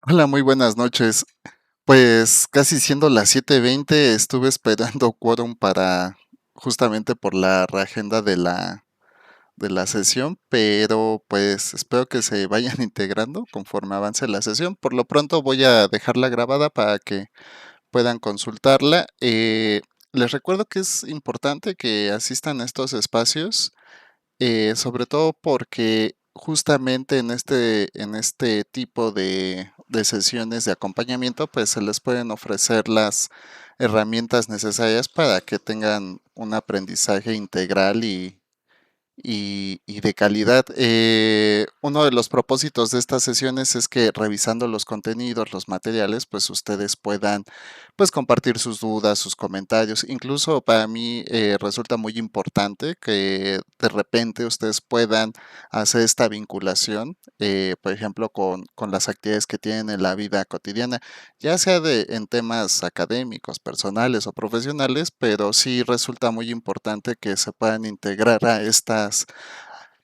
Hola, muy buenas noches. Pues casi siendo las 7:20 estuve esperando quórum para justamente por la reagenda de la sesión, pero pues espero que se vayan integrando conforme avance la sesión. Por lo pronto voy a dejarla grabada para que puedan consultarla. Les recuerdo que es importante que asistan a estos espacios, sobre todo porque justamente en este tipo de sesiones de acompañamiento, pues se les pueden ofrecer las herramientas necesarias para que tengan un aprendizaje integral y de calidad. Uno de los propósitos de estas sesiones es que revisando los contenidos, los materiales, pues ustedes puedan pues compartir sus dudas, sus comentarios. Incluso para mí resulta muy importante que de repente ustedes puedan hacer esta vinculación, por ejemplo, con las actividades que tienen en la vida cotidiana, ya sea en temas académicos, personales o profesionales, pero sí resulta muy importante que se puedan integrar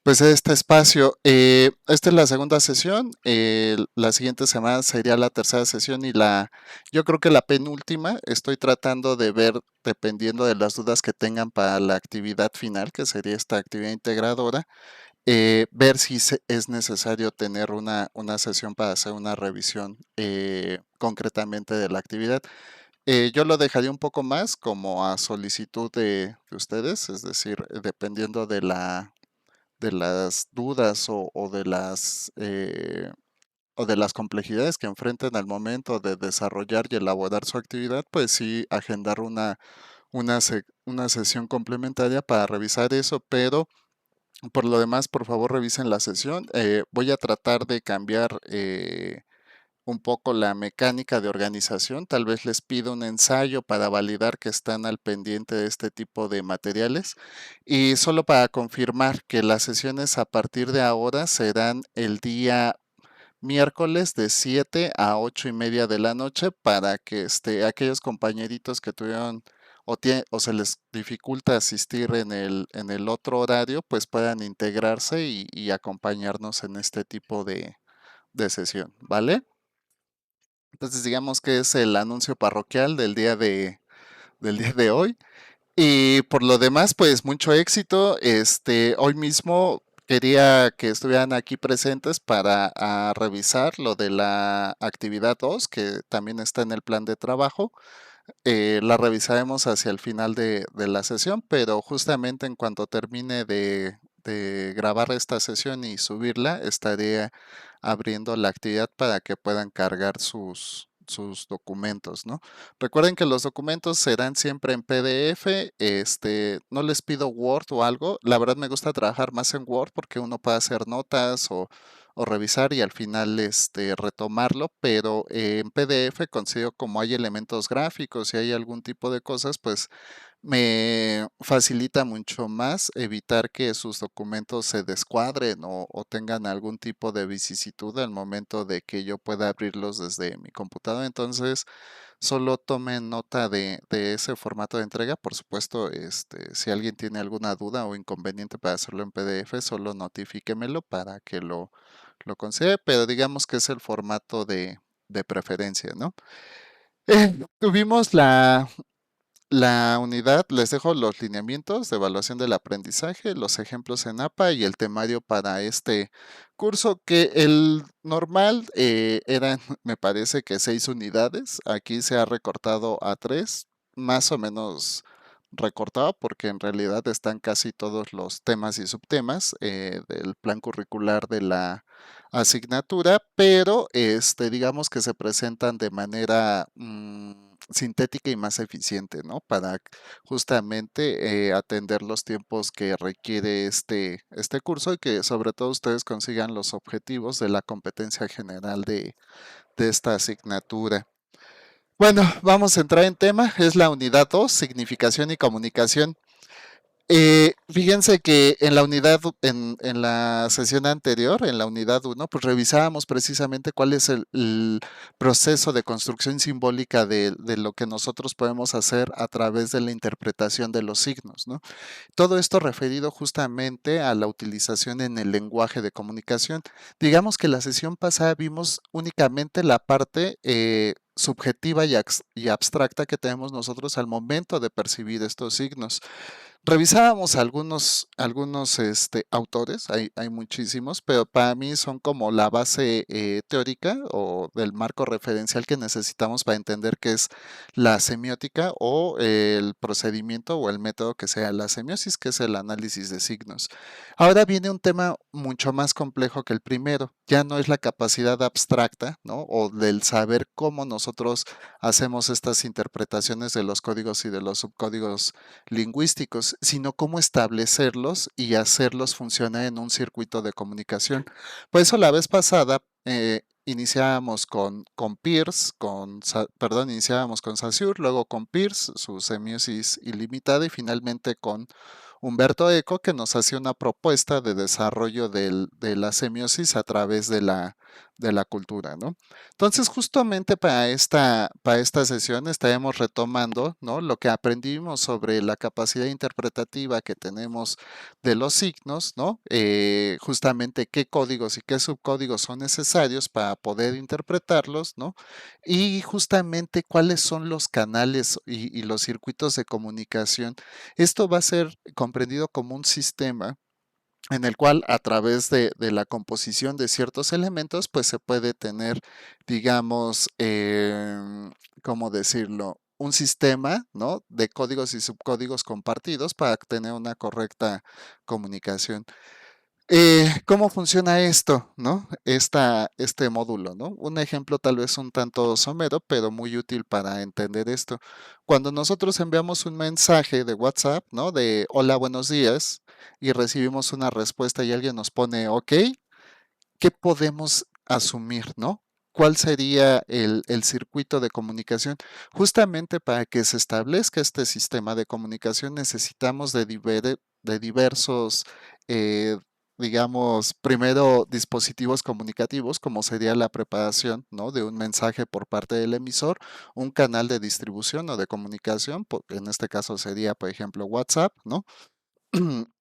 pues a este espacio. Esta es la segunda sesión, la siguiente semana sería la tercera sesión y yo creo que la penúltima. Estoy tratando de ver, dependiendo de las dudas que tengan para la actividad final, que sería esta actividad integradora, ver si es necesario tener una sesión para hacer una revisión concretamente de la actividad. Yo lo dejaría un poco más como a solicitud de ustedes, es decir, dependiendo de las dudas o de las complejidades que enfrenten al momento de desarrollar y elaborar su actividad, pues sí, agendar una sesión complementaria para revisar eso, pero por lo demás, por favor, revisen la sesión. Voy a tratar de cambiar un poco la mecánica de organización. Tal vez les pido un ensayo para validar que están al pendiente de este tipo de materiales. Y solo para confirmar que las sesiones a partir de ahora serán el día miércoles de 7 a 8:30 de la noche para que aquellos compañeritos que tuvieron o se les dificulta asistir en el otro horario, pues puedan integrarse y acompañarnos en este tipo de sesión, ¿vale? Entonces digamos que es el anuncio parroquial del día de hoy. Y por lo demás, pues mucho éxito. Hoy mismo quería que estuvieran aquí presentes para revisar lo de la actividad 2, que también está en el plan de trabajo. La revisaremos hacia el final de la sesión, pero justamente en cuanto termine de grabar esta sesión y subirla, estaré abriendo la actividad para que puedan cargar sus documentos, ¿no? Recuerden que los documentos serán siempre en PDF. No les pido Word o algo. La verdad me gusta trabajar más en Word porque uno puede hacer notas o revisar y al final retomarlo, pero en PDF considero como hay elementos gráficos y hay algún tipo de cosas, pues me facilita mucho más evitar que sus documentos se descuadren o tengan algún tipo de vicisitud al momento de que yo pueda abrirlos desde mi computadora. Entonces, solo tomen nota de ese formato de entrega. Por supuesto, si alguien tiene alguna duda o inconveniente para hacerlo en PDF, solo notifíquemelo para que lo considere, pero digamos que es el formato de preferencia, ¿no? Tuvimos la unidad, les dejo los lineamientos de evaluación del aprendizaje, los ejemplos en APA y el temario para este curso, que el normal eran, me parece que 6 unidades. Aquí se ha recortado a 3, más o menos recortado, porque en realidad están casi todos los temas y subtemas del plan curricular de la asignatura, pero digamos que se presentan de manera sintética y más eficiente, ¿no? Para justamente atender los tiempos que requiere este curso y que sobre todo ustedes consigan los objetivos de la competencia general de esta asignatura. Bueno, vamos a entrar en tema. Es la unidad 2, significación y comunicación. Fíjense que en la en la sesión anterior, en la unidad uno, pues revisábamos precisamente cuál es el proceso de construcción simbólica de lo que nosotros podemos hacer a través de la interpretación de los signos, ¿no? Todo esto referido justamente a la utilización en el lenguaje de comunicación. Digamos que la sesión pasada vimos únicamente la parte subjetiva y abstracta que tenemos nosotros al momento de percibir estos signos. Revisábamos algunos autores, hay muchísimos, pero para mí son como la base teórica o del marco referencial que necesitamos para entender qué es la semiótica o el procedimiento o el método que sea la semiosis, que es el análisis de signos. Ahora viene un tema mucho más complejo que el primero, ya no es la capacidad abstracta, ¿no? O del saber cómo nosotros hacemos estas interpretaciones de los códigos y de los subcódigos lingüísticos, sino cómo establecerlos y hacerlos funcionar en un circuito de comunicación. Por eso la vez pasada iniciábamos con Peirce, iniciábamos con Saussure, luego con Peirce, su semiosis ilimitada y finalmente con Humberto Eco, que nos hacía una propuesta de desarrollo de la semiosis a través de la cultura, ¿no? Entonces, justamente para esta sesión estaremos retomando, ¿no? Lo que aprendimos sobre la capacidad interpretativa que tenemos de los signos, ¿no? Justamente qué códigos y qué subcódigos son necesarios para poder interpretarlos, ¿no? Y justamente cuáles son los canales y los circuitos de comunicación. Esto va a ser comprendido como un sistema en el cual a través de la composición de ciertos elementos, pues se puede tener, digamos, ¿cómo decirlo? Un sistema, ¿no? De códigos y subcódigos compartidos para tener una correcta comunicación. ¿Cómo funciona esto, no? Este módulo, ¿no? Un ejemplo tal vez un tanto somero, pero muy útil para entender esto. Cuando nosotros enviamos un mensaje de WhatsApp, ¿no? De hola, buenos días, y recibimos una respuesta y alguien nos pone OK, ¿qué podemos asumir, no? ¿Cuál sería el circuito de comunicación? Justamente para que se establezca este sistema de comunicación necesitamos de diversos, eh, digamos, primero dispositivos comunicativos, como sería la preparación, ¿no? De un mensaje por parte del emisor, un canal de distribución o de comunicación, en este caso sería, por ejemplo, WhatsApp, ¿no?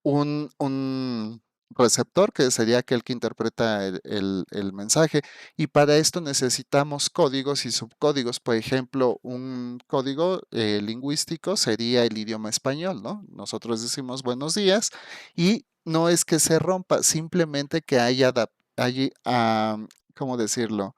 Un receptor que sería aquel que interpreta el mensaje. Y para esto necesitamos códigos y subcódigos. Por ejemplo, un código lingüístico sería el idioma español, ¿no? Nosotros decimos buenos días y no es que se rompa, simplemente que ¿cómo decirlo?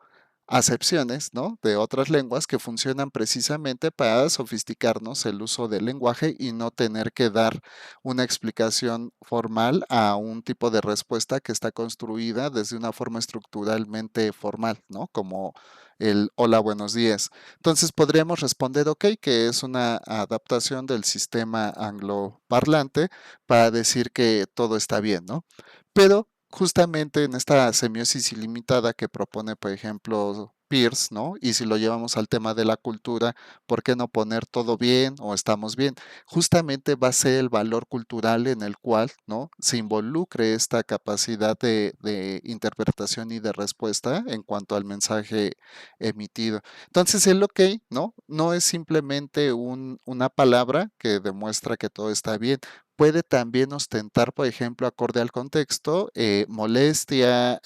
Acepciones, ¿no? De otras lenguas que funcionan precisamente para sofisticarnos el uso del lenguaje y no tener que dar una explicación formal a un tipo de respuesta que está construida desde una forma estructuralmente formal, ¿no? Como el hola, buenos días. Entonces podríamos responder OK, que es una adaptación del sistema angloparlante para decir que todo está bien, ¿no? Pero justamente en esta semiosis ilimitada que propone, por ejemplo, Peirce, ¿no? Y si lo llevamos al tema de la cultura, ¿por qué no poner todo bien o estamos bien? Justamente va a ser el valor cultural en el cual, ¿no? Se involucre esta capacidad de interpretación y de respuesta en cuanto al mensaje emitido. Entonces, el OK, ¿no? No es simplemente una palabra que demuestra que todo está bien, puede también ostentar, por ejemplo, acorde al contexto, molestia,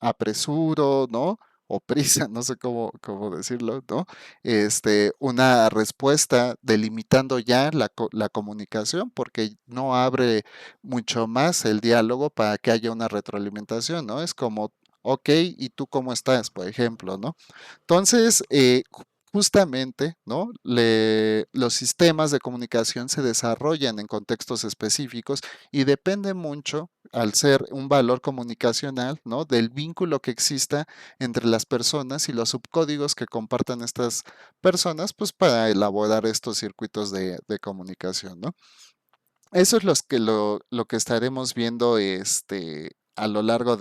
apresuro, ¿no? O prisa, no sé cómo decirlo, ¿no? Una respuesta delimitando ya la comunicación, porque no abre mucho más el diálogo para que haya una retroalimentación, ¿no? Es como, OK, ¿y tú cómo estás? Por ejemplo, ¿no? Entonces, justamente, ¿no? Los sistemas de comunicación se desarrollan en contextos específicos y depende mucho, al ser un valor comunicacional, ¿no? Del vínculo que exista entre las personas y los subcódigos que compartan estas personas, pues para elaborar estos circuitos de comunicación, ¿no? Eso es lo que estaremos viendo a lo largo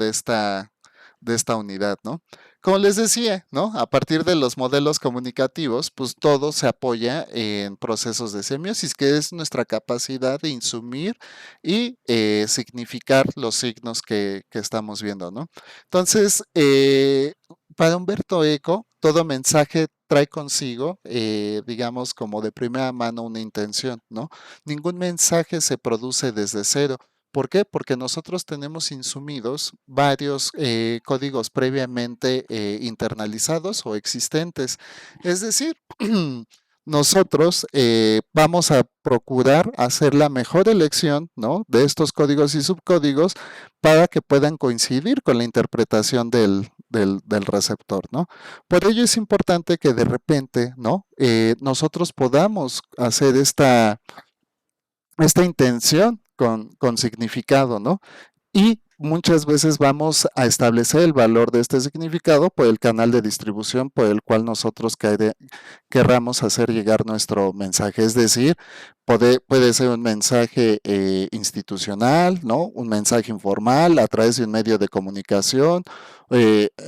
de esta unidad, ¿no? Como les decía, ¿no? A partir de los modelos comunicativos, pues todo se apoya en procesos de semiosis, que es nuestra capacidad de insumir y significar los signos que estamos viendo, ¿no? Entonces, para Humberto Eco, todo mensaje trae consigo, digamos, como de primera mano una intención, ¿no? Ningún mensaje se produce desde cero. ¿Por qué? Porque nosotros tenemos insumidos varios códigos previamente internalizados o existentes. Es decir, nosotros vamos a procurar hacer la mejor elección, ¿no? De estos códigos y subcódigos para que puedan coincidir con la interpretación del receptor, ¿no? Por ello es importante que de repente, ¿no? Nosotros podamos hacer esta intención con significado, ¿no? Y muchas veces vamos a establecer el valor de este significado por el canal de distribución por el cual nosotros querramos hacer llegar nuestro mensaje. Es decir, puede ser un mensaje institucional, ¿no? Un mensaje informal a través de un medio de comunicación.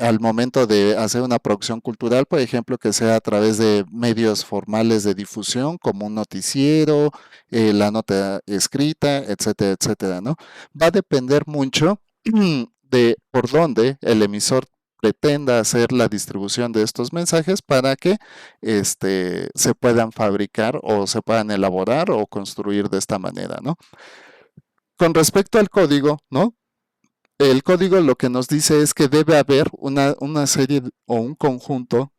Al momento de hacer una producción cultural, por ejemplo, que sea a través de medios formales de difusión, como un noticiero, la nota escrita, etcétera, etcétera, ¿no? Va a depender mucho de por dónde el emisor pretenda hacer la distribución de estos mensajes para que se puedan fabricar o se puedan elaborar o construir de esta manera, ¿no? Con respecto al código, ¿no? El código lo que nos dice es que debe haber una serie o un conjunto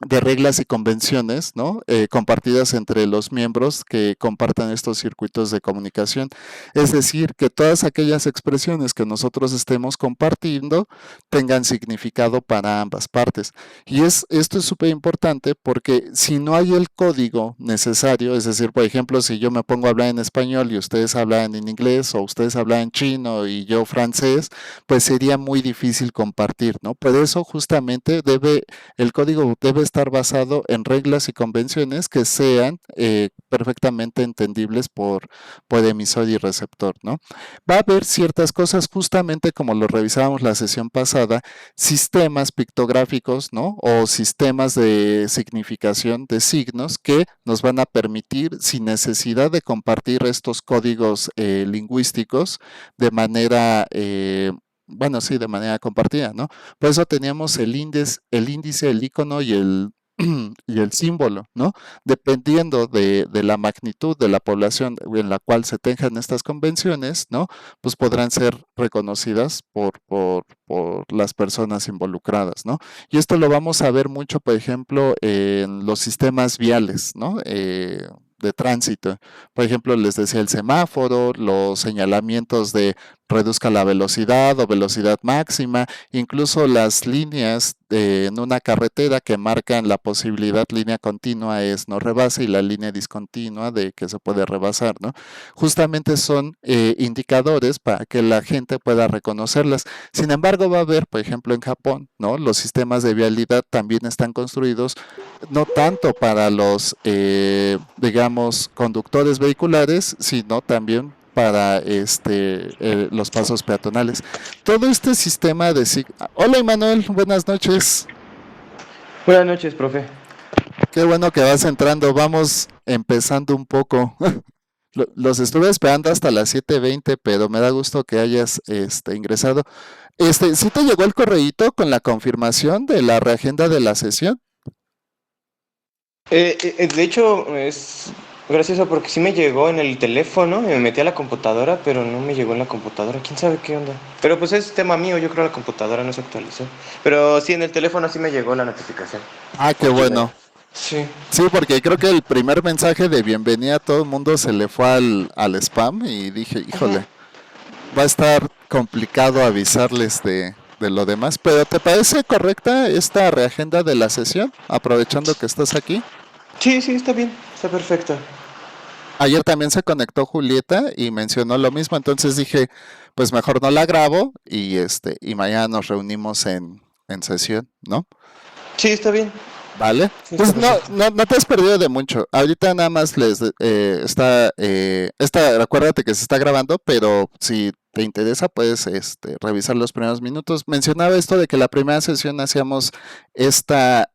de reglas y convenciones, ¿no? Compartidas entre los miembros que compartan estos circuitos de comunicación. Es decir, que todas aquellas expresiones que nosotros estemos compartiendo tengan significado para ambas partes. Y esto es súper importante porque si no hay el código necesario, es decir, por ejemplo, si yo me pongo a hablar en español y ustedes hablan en inglés o ustedes hablan en chino y yo francés, pues sería muy difícil compartir, ¿no? Por eso justamente el código debe estar basado en reglas y convenciones que sean perfectamente entendibles por emisor y receptor, ¿no? Va a haber ciertas cosas, justamente como lo revisábamos la sesión pasada, sistemas pictográficos, ¿no? O sistemas de significación de signos que nos van a permitir, sin necesidad de compartir estos códigos lingüísticos de manera bueno, sí, de manera compartida, ¿no? Por eso teníamos el índice, el icono y el símbolo, ¿no? Dependiendo de la magnitud de la población en la cual se tengan estas convenciones, ¿no? Pues podrán ser reconocidas por las personas involucradas, ¿no? Y esto lo vamos a ver mucho, por ejemplo, en los sistemas viales, ¿no? De tránsito. Por ejemplo, les decía el semáforo, los señalamientos de reduzca la velocidad o velocidad máxima, incluso las líneas en una carretera que marcan la posibilidad línea continua es no rebase y la línea discontinua de que se puede rebasar, ¿no? Justamente son indicadores para que la gente pueda reconocerlas. Sin embargo, va a haber, por ejemplo, en Japón, ¿no? Los sistemas de vialidad también están construidos no tanto para los, digamos, conductores vehiculares, sino también para los pasos peatonales. Todo este sistema de... Hola, Emanuel, buenas noches. Buenas noches, profe. Qué bueno que vas entrando. Vamos empezando un poco. Los estuve esperando hasta las 7:20, pero me da gusto que hayas ingresado. ¿Sí te llegó el correíto con la confirmación de la reagenda de la sesión? De hecho, es gracioso porque sí me llegó en el teléfono y me metí a la computadora, pero no me llegó en la computadora. ¿Quién sabe qué onda? Pero pues es tema mío, yo creo que la computadora no se actualizó. Pero sí, en el teléfono sí me llegó la notificación Ah, qué por Gmail. bueno. Sí. Sí, porque creo que el primer mensaje de bienvenida a todo el mundo se le fue al spam y dije, Ajá. híjole, va a estar complicado avisarles de lo demás. Pero ¿te parece correcta esta reagenda de la sesión? Aprovechando que estás aquí. Sí, sí, está bien, está perfecto. Ayer también se conectó Julieta y mencionó lo mismo, entonces dije, pues mejor no la grabo y mañana nos reunimos en sesión, ¿no? Sí, está bien. Vale. Sí, está Pues no, perfecto. no te has perdido de mucho. Ahorita nada más acuérdate que se está grabando, pero si te interesa, puedes revisar los primeros minutos. Mencionaba esto de que la primera sesión hacíamos esta,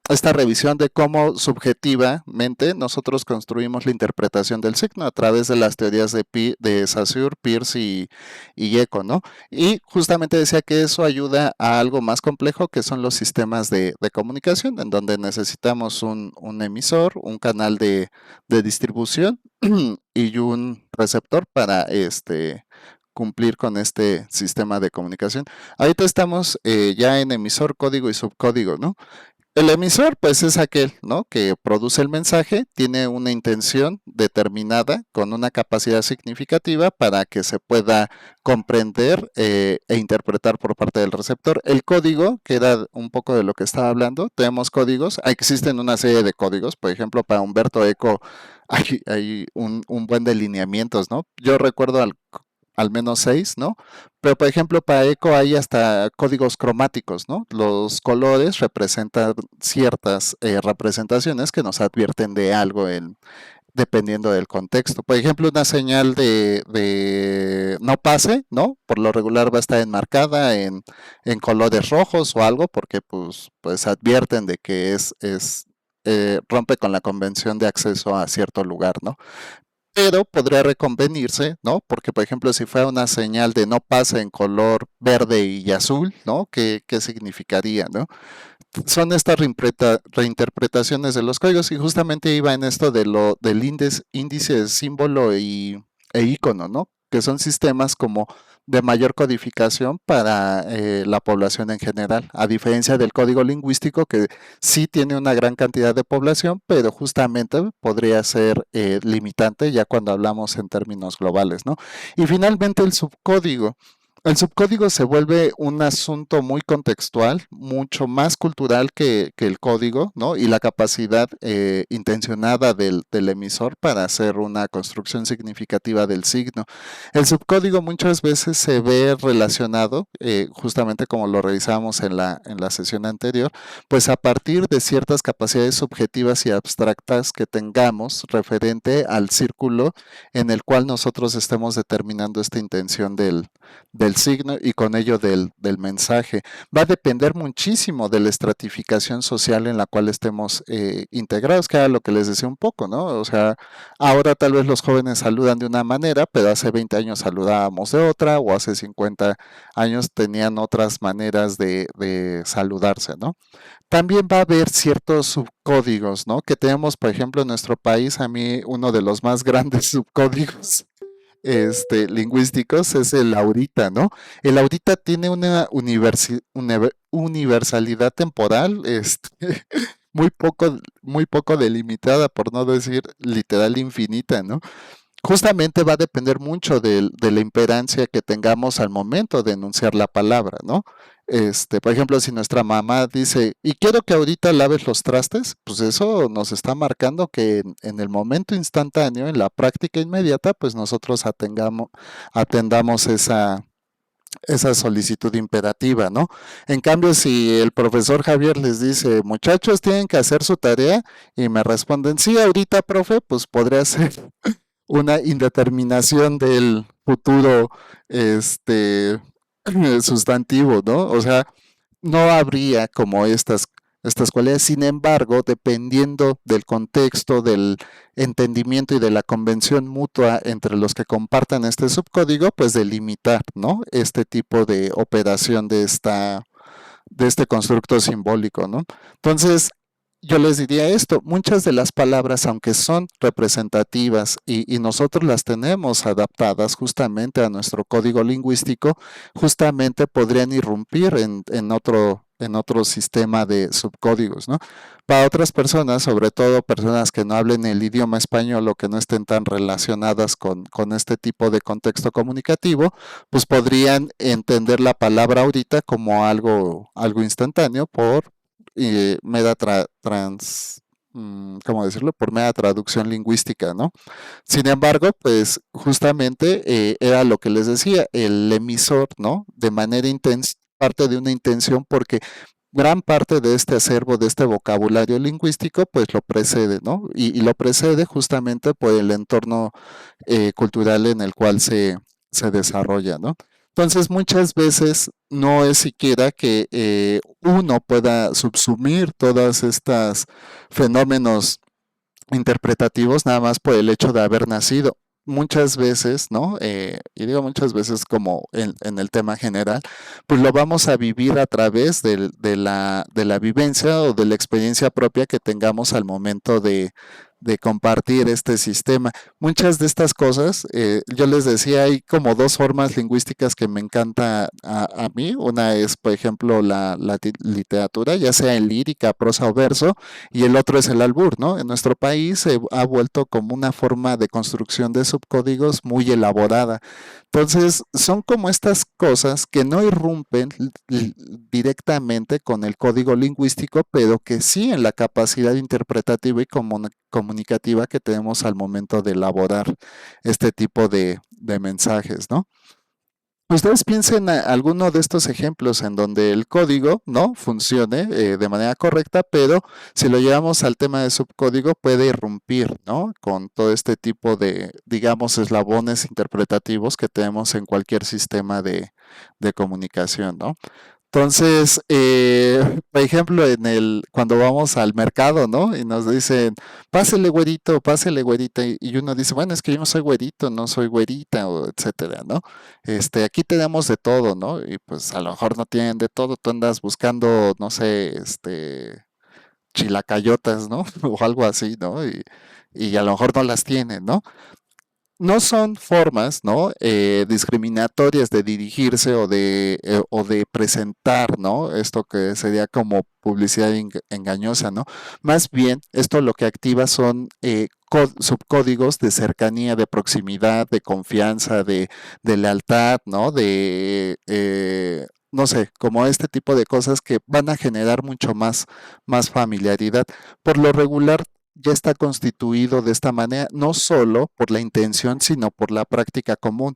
esta revisión de cómo subjetivamente nosotros construimos la interpretación del signo a través de las teorías de Saussure, Peirce y Eco, ¿no? Y justamente decía que eso ayuda a algo más complejo que son los sistemas de comunicación, en donde necesitamos un emisor, un canal de distribución y un receptor para cumplir con este sistema de comunicación. Ahorita estamos ya en emisor, código y subcódigo, ¿no? El emisor, pues es aquel, ¿no? Que produce el mensaje, tiene una intención determinada con una capacidad significativa para que se pueda comprender e interpretar por parte del receptor. El código, que era un poco de lo que estaba hablando, tenemos códigos, existen una serie de códigos, por ejemplo, para Humberto Eco hay un buen de lineamientos, ¿no? Yo recuerdo al menos 6, ¿no? Pero por ejemplo, para Eco hay hasta códigos cromáticos, ¿no? Los colores representan ciertas representaciones que nos advierten de algo dependiendo del contexto. Por ejemplo, una señal de no pase, ¿no? Por lo regular va a estar enmarcada en colores rojos o algo, porque pues advierten de que rompe con la convención de acceso a cierto lugar, ¿no? Pero podría reconvenirse, ¿no? Porque, por ejemplo, si fuera una señal de no pasa en color verde y azul, ¿no? ¿Qué significaría, ¿no? Son estas reinterpretaciones de los códigos y justamente iba en esto del índice, símbolo e icono, ¿no? Que son sistemas como de mayor codificación para la población en general, a diferencia del código lingüístico que sí tiene una gran cantidad de población, pero justamente podría ser limitante ya cuando hablamos en términos globales, ¿no? Y finalmente el subcódigo. El subcódigo se vuelve un asunto muy contextual, mucho más cultural que el código, ¿no? Y la capacidad intencionada del emisor para hacer una construcción significativa del signo. El subcódigo muchas veces se ve relacionado, justamente como lo revisamos en la sesión anterior, pues a partir de ciertas capacidades subjetivas y abstractas que tengamos referente al círculo en el cual nosotros estemos determinando esta intención del signo y con ello del mensaje. Va a depender muchísimo de la estratificación social en la cual estemos integrados, que era lo que les decía un poco, ¿no? O sea, ahora tal vez los jóvenes saludan de una manera, pero hace 20 años saludábamos de otra, o hace 50 años tenían otras maneras de saludarse, ¿no? También va a haber ciertos subcódigos, ¿no? Que tenemos, por ejemplo, en nuestro país, a mí uno de los más grandes subcódigos lingüísticos es el aurita, ¿no? El aurita tiene una universalidad temporal, muy poco delimitada, por no decir literal infinita, ¿no? Justamente va a depender mucho de la imperancia que tengamos al momento de enunciar la palabra, ¿no? Por ejemplo, si nuestra mamá dice, y quiero que ahorita laves los trastes, pues eso nos está marcando que en el momento instantáneo, en la práctica inmediata, pues nosotros atendamos esa solicitud imperativa, ¿no? En cambio, si el profesor Javier les dice, muchachos, tienen que hacer su tarea, y me responden, sí, ahorita, profe, pues podría ser una indeterminación del futuro este sustantivo, ¿no? O sea, no habría como estas cualidades. Sin embargo, dependiendo del contexto, del entendimiento y de la convención mutua entre los que compartan este subcódigo, pues delimitar, ¿no? Este tipo de operación de este constructo simbólico, ¿no? Entonces, yo les diría esto, muchas de las palabras, aunque son representativas y nosotros las tenemos adaptadas justamente a nuestro código lingüístico, justamente podrían irrumpir en otro sistema de subcódigos, ¿no? Para otras personas, sobre todo personas que no hablen el idioma español o que no estén tan relacionadas con este tipo de contexto comunicativo, pues podrían entender la palabra ahorita como algo instantáneo por mera ¿cómo decirlo? Por mera traducción lingüística, ¿no? Sin embargo, pues justamente era lo que les decía, el emisor, ¿no? De manera intensa, parte de una intención porque gran parte de este acervo, de este vocabulario lingüístico, pues lo precede, ¿no? Y lo precede justamente por el entorno cultural en el cual se desarrolla, ¿no? Entonces, muchas veces no es siquiera que uno pueda subsumir todos estos fenómenos interpretativos nada más por el hecho de haber nacido. Muchas veces, ¿no? Y digo muchas veces como en el tema general, pues lo vamos a vivir a través de la vivencia o de la experiencia propia que tengamos al momento de compartir este sistema. Muchas de estas cosas, yo les decía, hay como dos formas lingüísticas que me encanta a mí. Una es, por ejemplo, la literatura, ya sea en lírica, prosa o verso, y el otro es el albur, ¿no? En nuestro país se ha vuelto como una forma de construcción de subcódigos muy elaborada. Entonces, son como estas cosas que no irrumpen directamente con el código lingüístico, pero que sí en la capacidad interpretativa y comunicativa que tenemos al momento de elaborar este tipo de mensajes, ¿no? Ustedes piensen en alguno de estos ejemplos en donde el código no funcione de manera correcta, pero si lo llevamos al tema de subcódigo puede irrumpir, ¿no? Con todo este tipo de, digamos, eslabones interpretativos que tenemos en cualquier sistema de comunicación, ¿no? Entonces, por ejemplo, cuando vamos al mercado, ¿no? Y nos dicen, pásele güerita, y uno dice, bueno, es que yo no soy güerito, no soy güerita, o etcétera, ¿no? Aquí tenemos de todo, ¿no? Y pues a lo mejor no tienen de todo, tú andas buscando, no sé, chilacayotas, ¿no? O algo así, ¿no? Y a lo mejor no las tienen, ¿no? No son formas, ¿no? Discriminatorias de dirigirse o de presentar, ¿no? Esto que sería como publicidad engañosa, ¿no? Más bien, esto lo que activa son subcódigos de cercanía, de proximidad, de confianza, de lealtad, ¿no? No sé, como este tipo de cosas que van a generar mucho más familiaridad. Por lo regular, ya está constituido de esta manera, no solo por la intención, sino por la práctica común.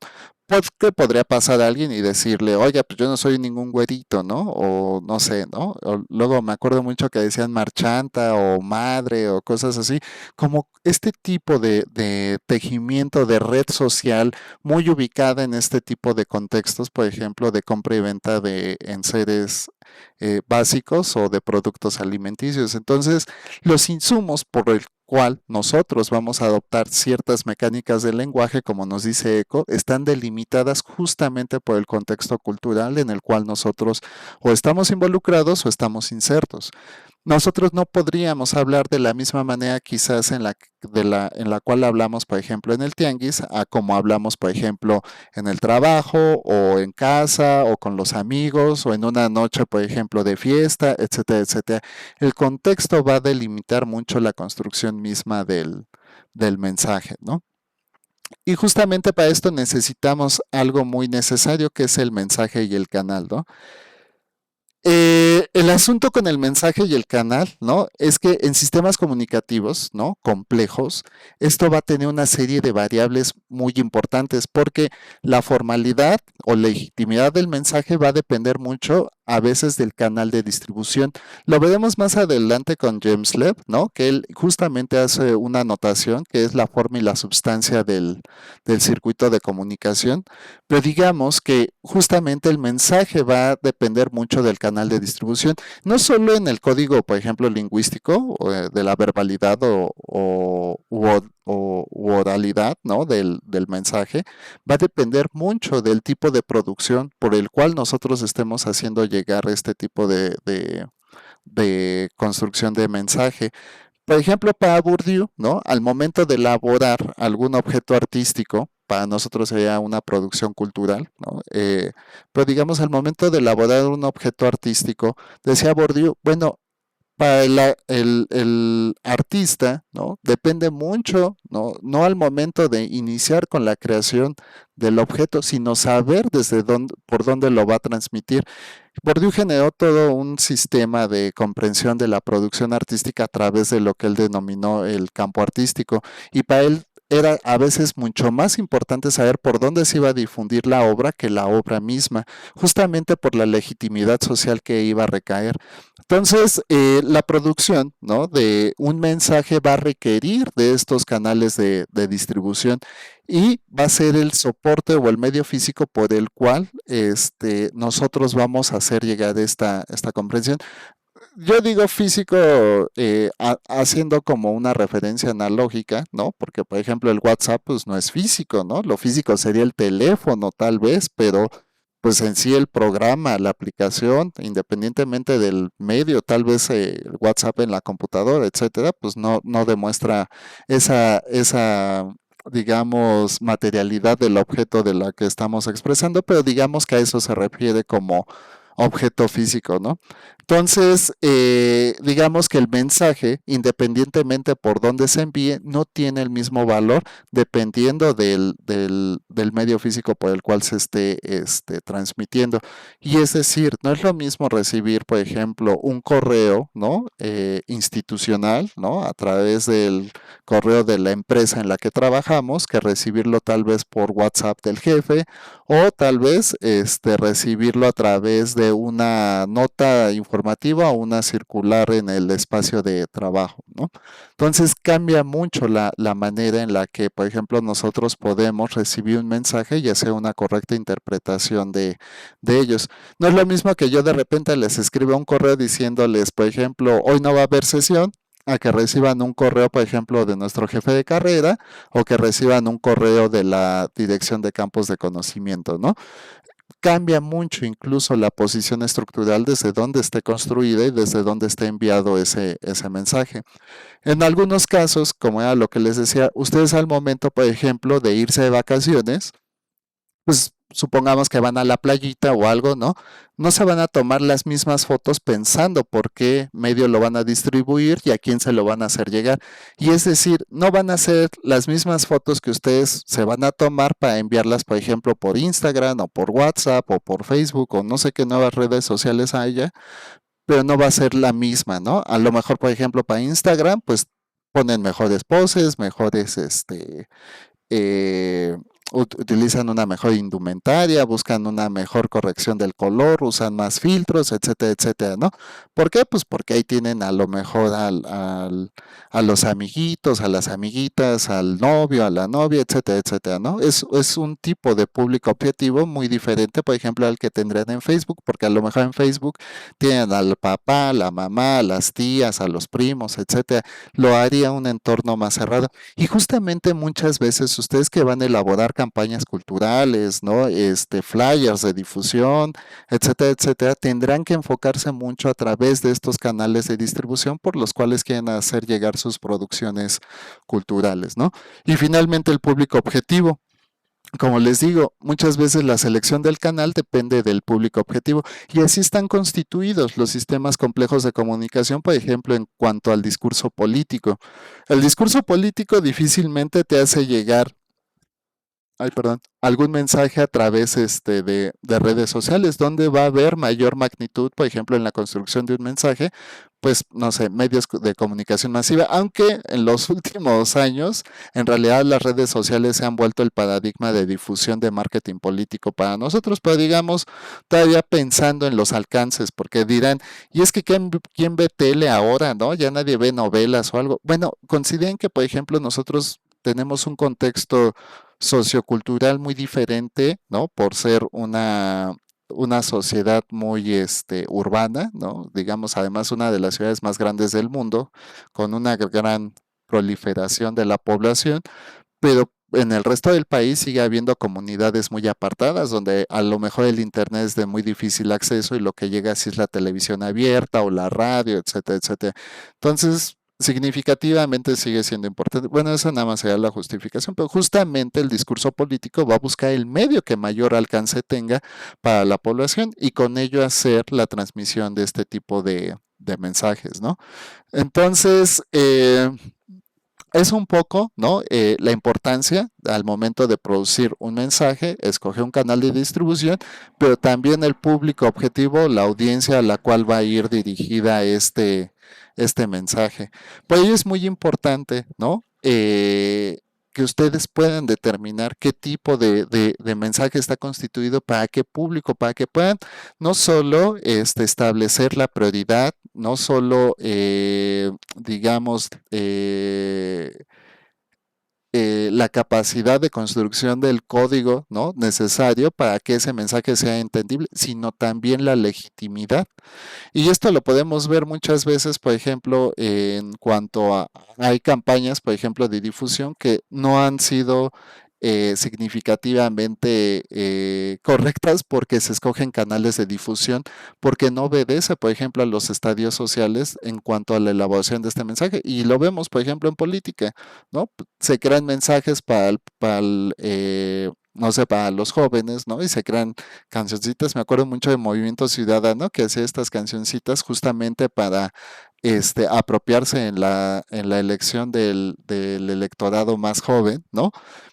¿Qué podría pasar a alguien y decirle, oye, pues yo no soy ningún güerito, ¿no? O no sé, ¿no? O luego me acuerdo mucho que decían marchanta o madre o cosas así, como este tipo de tejimiento de red social muy ubicada en este tipo de contextos, por ejemplo, de compra y venta de enseres básicos o de productos alimenticios. Entonces, los insumos por el cual nosotros vamos a adoptar ciertas mecánicas del lenguaje, como nos dice Eco, están delimitadas justamente por el contexto cultural en el cual nosotros o estamos involucrados o estamos insertos. Nosotros no podríamos hablar de la misma manera quizás en la cual hablamos, por ejemplo, en el tianguis, a como hablamos, por ejemplo, en el trabajo o en casa o con los amigos o en una noche, por ejemplo, de fiesta, etcétera, etcétera. El contexto va a delimitar mucho la construcción misma del mensaje, ¿no? Y justamente para esto necesitamos algo muy necesario que es el mensaje y el canal, ¿no? El asunto con el mensaje y el canal, ¿no? Es que en sistemas comunicativos, ¿no? Complejos, esto va a tener una serie de variables muy importantes porque la formalidad o legitimidad del mensaje va a depender mucho a veces del canal de distribución. Lo veremos más adelante con James Loeb, ¿no? Que él justamente hace una anotación que es la forma y la substancia del circuito de comunicación, pero digamos que justamente el mensaje va a depender mucho del canal de distribución, no solo en el código, por ejemplo, lingüístico, de la verbalidad u oralidad, ¿no? Del mensaje, va a depender mucho del tipo de producción por el cual nosotros estemos haciendo llegar este tipo de construcción de mensaje. Por ejemplo, para Bourdieu, ¿no? Al momento de elaborar algún objeto artístico, para nosotros sería una producción cultural, ¿no? Pero digamos, al momento de elaborar un objeto artístico, decía Bourdieu, bueno, para el artista, ¿no? Depende mucho, ¿no? No al momento de iniciar con la creación del objeto, sino saber desde dónde, por dónde lo va a transmitir. Bourdieu generó todo un sistema de comprensión de la producción artística a través de lo que él denominó el campo artístico. Y para él era a veces mucho más importante saber por dónde se iba a difundir la obra que la obra misma, justamente por la legitimidad social que iba a recaer. Entonces, la producción, ¿no?, de un mensaje va a requerir de estos canales de distribución y va a ser el soporte o el medio físico por el cual nosotros vamos a hacer llegar esta comprensión. Yo digo físico haciendo como una referencia analógica, ¿no? Porque, por ejemplo, el WhatsApp pues no es físico, ¿no? Lo físico sería el teléfono tal vez, pero pues en sí el programa, la aplicación, independientemente del medio, tal vez el WhatsApp en la computadora, etcétera, pues no demuestra esa, digamos, materialidad del objeto de la que estamos expresando, pero digamos que a eso se refiere como objeto físico, ¿no? Entonces, digamos que el mensaje, independientemente por dónde se envíe, no tiene el mismo valor dependiendo del medio físico por el cual se esté transmitiendo. Y es decir, no es lo mismo recibir, por ejemplo, un correo, ¿no? Institucional, ¿no? A través del correo de la empresa en la que trabajamos, que recibirlo tal vez por WhatsApp del jefe o tal vez recibirlo a través de una nota informativa o una circular en el espacio de trabajo, ¿no? Entonces cambia mucho la manera en la que, por ejemplo, nosotros podemos recibir un mensaje y hacer una correcta interpretación de ellos. No es lo mismo que yo de repente les escriba un correo diciéndoles, por ejemplo, hoy no va a haber sesión, a que reciban un correo, por ejemplo, de nuestro jefe de carrera o que reciban un correo de la dirección de campos de conocimiento, ¿no? Cambia mucho incluso la posición estructural desde donde esté construida y desde donde esté enviado ese mensaje. En algunos casos, como era lo que les decía, ustedes al momento, por ejemplo, de irse de vacaciones, pues supongamos que van a la playita o algo, ¿no? No se van a tomar las mismas fotos pensando por qué medio lo van a distribuir y a quién se lo van a hacer llegar. Y es decir, no van a ser las mismas fotos que ustedes se van a tomar para enviarlas, por ejemplo, por Instagram o por WhatsApp o por Facebook o no sé qué nuevas redes sociales haya, pero no va a ser la misma, ¿no? A lo mejor, por ejemplo, para Instagram, pues ponen mejores poses, mejores, eh, utilizan una mejor indumentaria, buscan una mejor corrección del color, usan más filtros, etcétera, etcétera, ¿no? ¿Por qué? Pues porque ahí tienen a lo mejor a los amiguitos, a las amiguitas, al novio, a la novia, etcétera, etcétera, ¿no? Es un tipo de público objetivo muy diferente, por ejemplo, al que tendrían en Facebook, porque a lo mejor en Facebook tienen al papá, a la mamá, a las tías, a los primos, etcétera. Lo haría un entorno más cerrado. Y justamente muchas veces ustedes que van a elaborar campañas culturales, ¿no? Flyers de difusión, etcétera, etcétera, tendrán que enfocarse mucho a través de estos canales de distribución por los cuales quieren hacer llegar sus producciones culturales, ¿no? Y finalmente el público objetivo. Como les digo, muchas veces la selección del canal depende del público objetivo y así están constituidos los sistemas complejos de comunicación, por ejemplo, en cuanto al discurso político. El discurso político difícilmente te hace llegar, ay, perdón, algún mensaje a través de redes sociales, donde va a haber mayor magnitud, por ejemplo, en la construcción de un mensaje, pues, no sé, medios de comunicación masiva, aunque en los últimos años, en realidad las redes sociales se han vuelto el paradigma de difusión de marketing político para nosotros, pero digamos, todavía pensando en los alcances, porque dirán, y es que ¿quién ve tele ahora, no? Ya nadie ve novelas o algo. Bueno, consideren que, por ejemplo, nosotros tenemos un contexto sociocultural muy diferente, ¿no? Por ser una sociedad muy urbana, ¿no? Digamos, además una de las ciudades más grandes del mundo, con una gran proliferación de la población, pero en el resto del país sigue habiendo comunidades muy apartadas donde a lo mejor el internet es de muy difícil acceso y lo que llega sí es la televisión abierta o la radio, etcétera, etcétera. Entonces, significativamente sigue siendo importante. Bueno, esa nada más sería la justificación, pero justamente el discurso político va a buscar el medio que mayor alcance tenga para la población y con ello hacer la transmisión de este tipo de mensajes, ¿no? Entonces, es un poco, ¿no? La importancia al momento de producir un mensaje, escoger un canal de distribución, pero también el público objetivo, la audiencia a la cual va a ir dirigida este mensaje. Por ello es muy importante, ¿no? que ustedes puedan determinar qué tipo de mensaje está constituido para qué público, para que puedan no solo establecer la prioridad, no solo, digamos, la capacidad de construcción del código, ¿no?, necesario para que ese mensaje sea entendible, sino también la legitimidad. Y esto lo podemos ver muchas veces, por ejemplo, en cuanto a, hay campañas, por ejemplo, de difusión que no han sido significativamente correctas porque se escogen canales de difusión, porque no obedece, por ejemplo, a los estadios sociales en cuanto a la elaboración de este mensaje. Y lo vemos, por ejemplo, en política, ¿no? Se crean mensajes no sé, para los jóvenes, ¿no? Y se crean cancioncitas. Me acuerdo mucho de Movimiento Ciudadano que hacía estas cancioncitas justamente para apropiarse en la elección del electorado más joven, ¿no?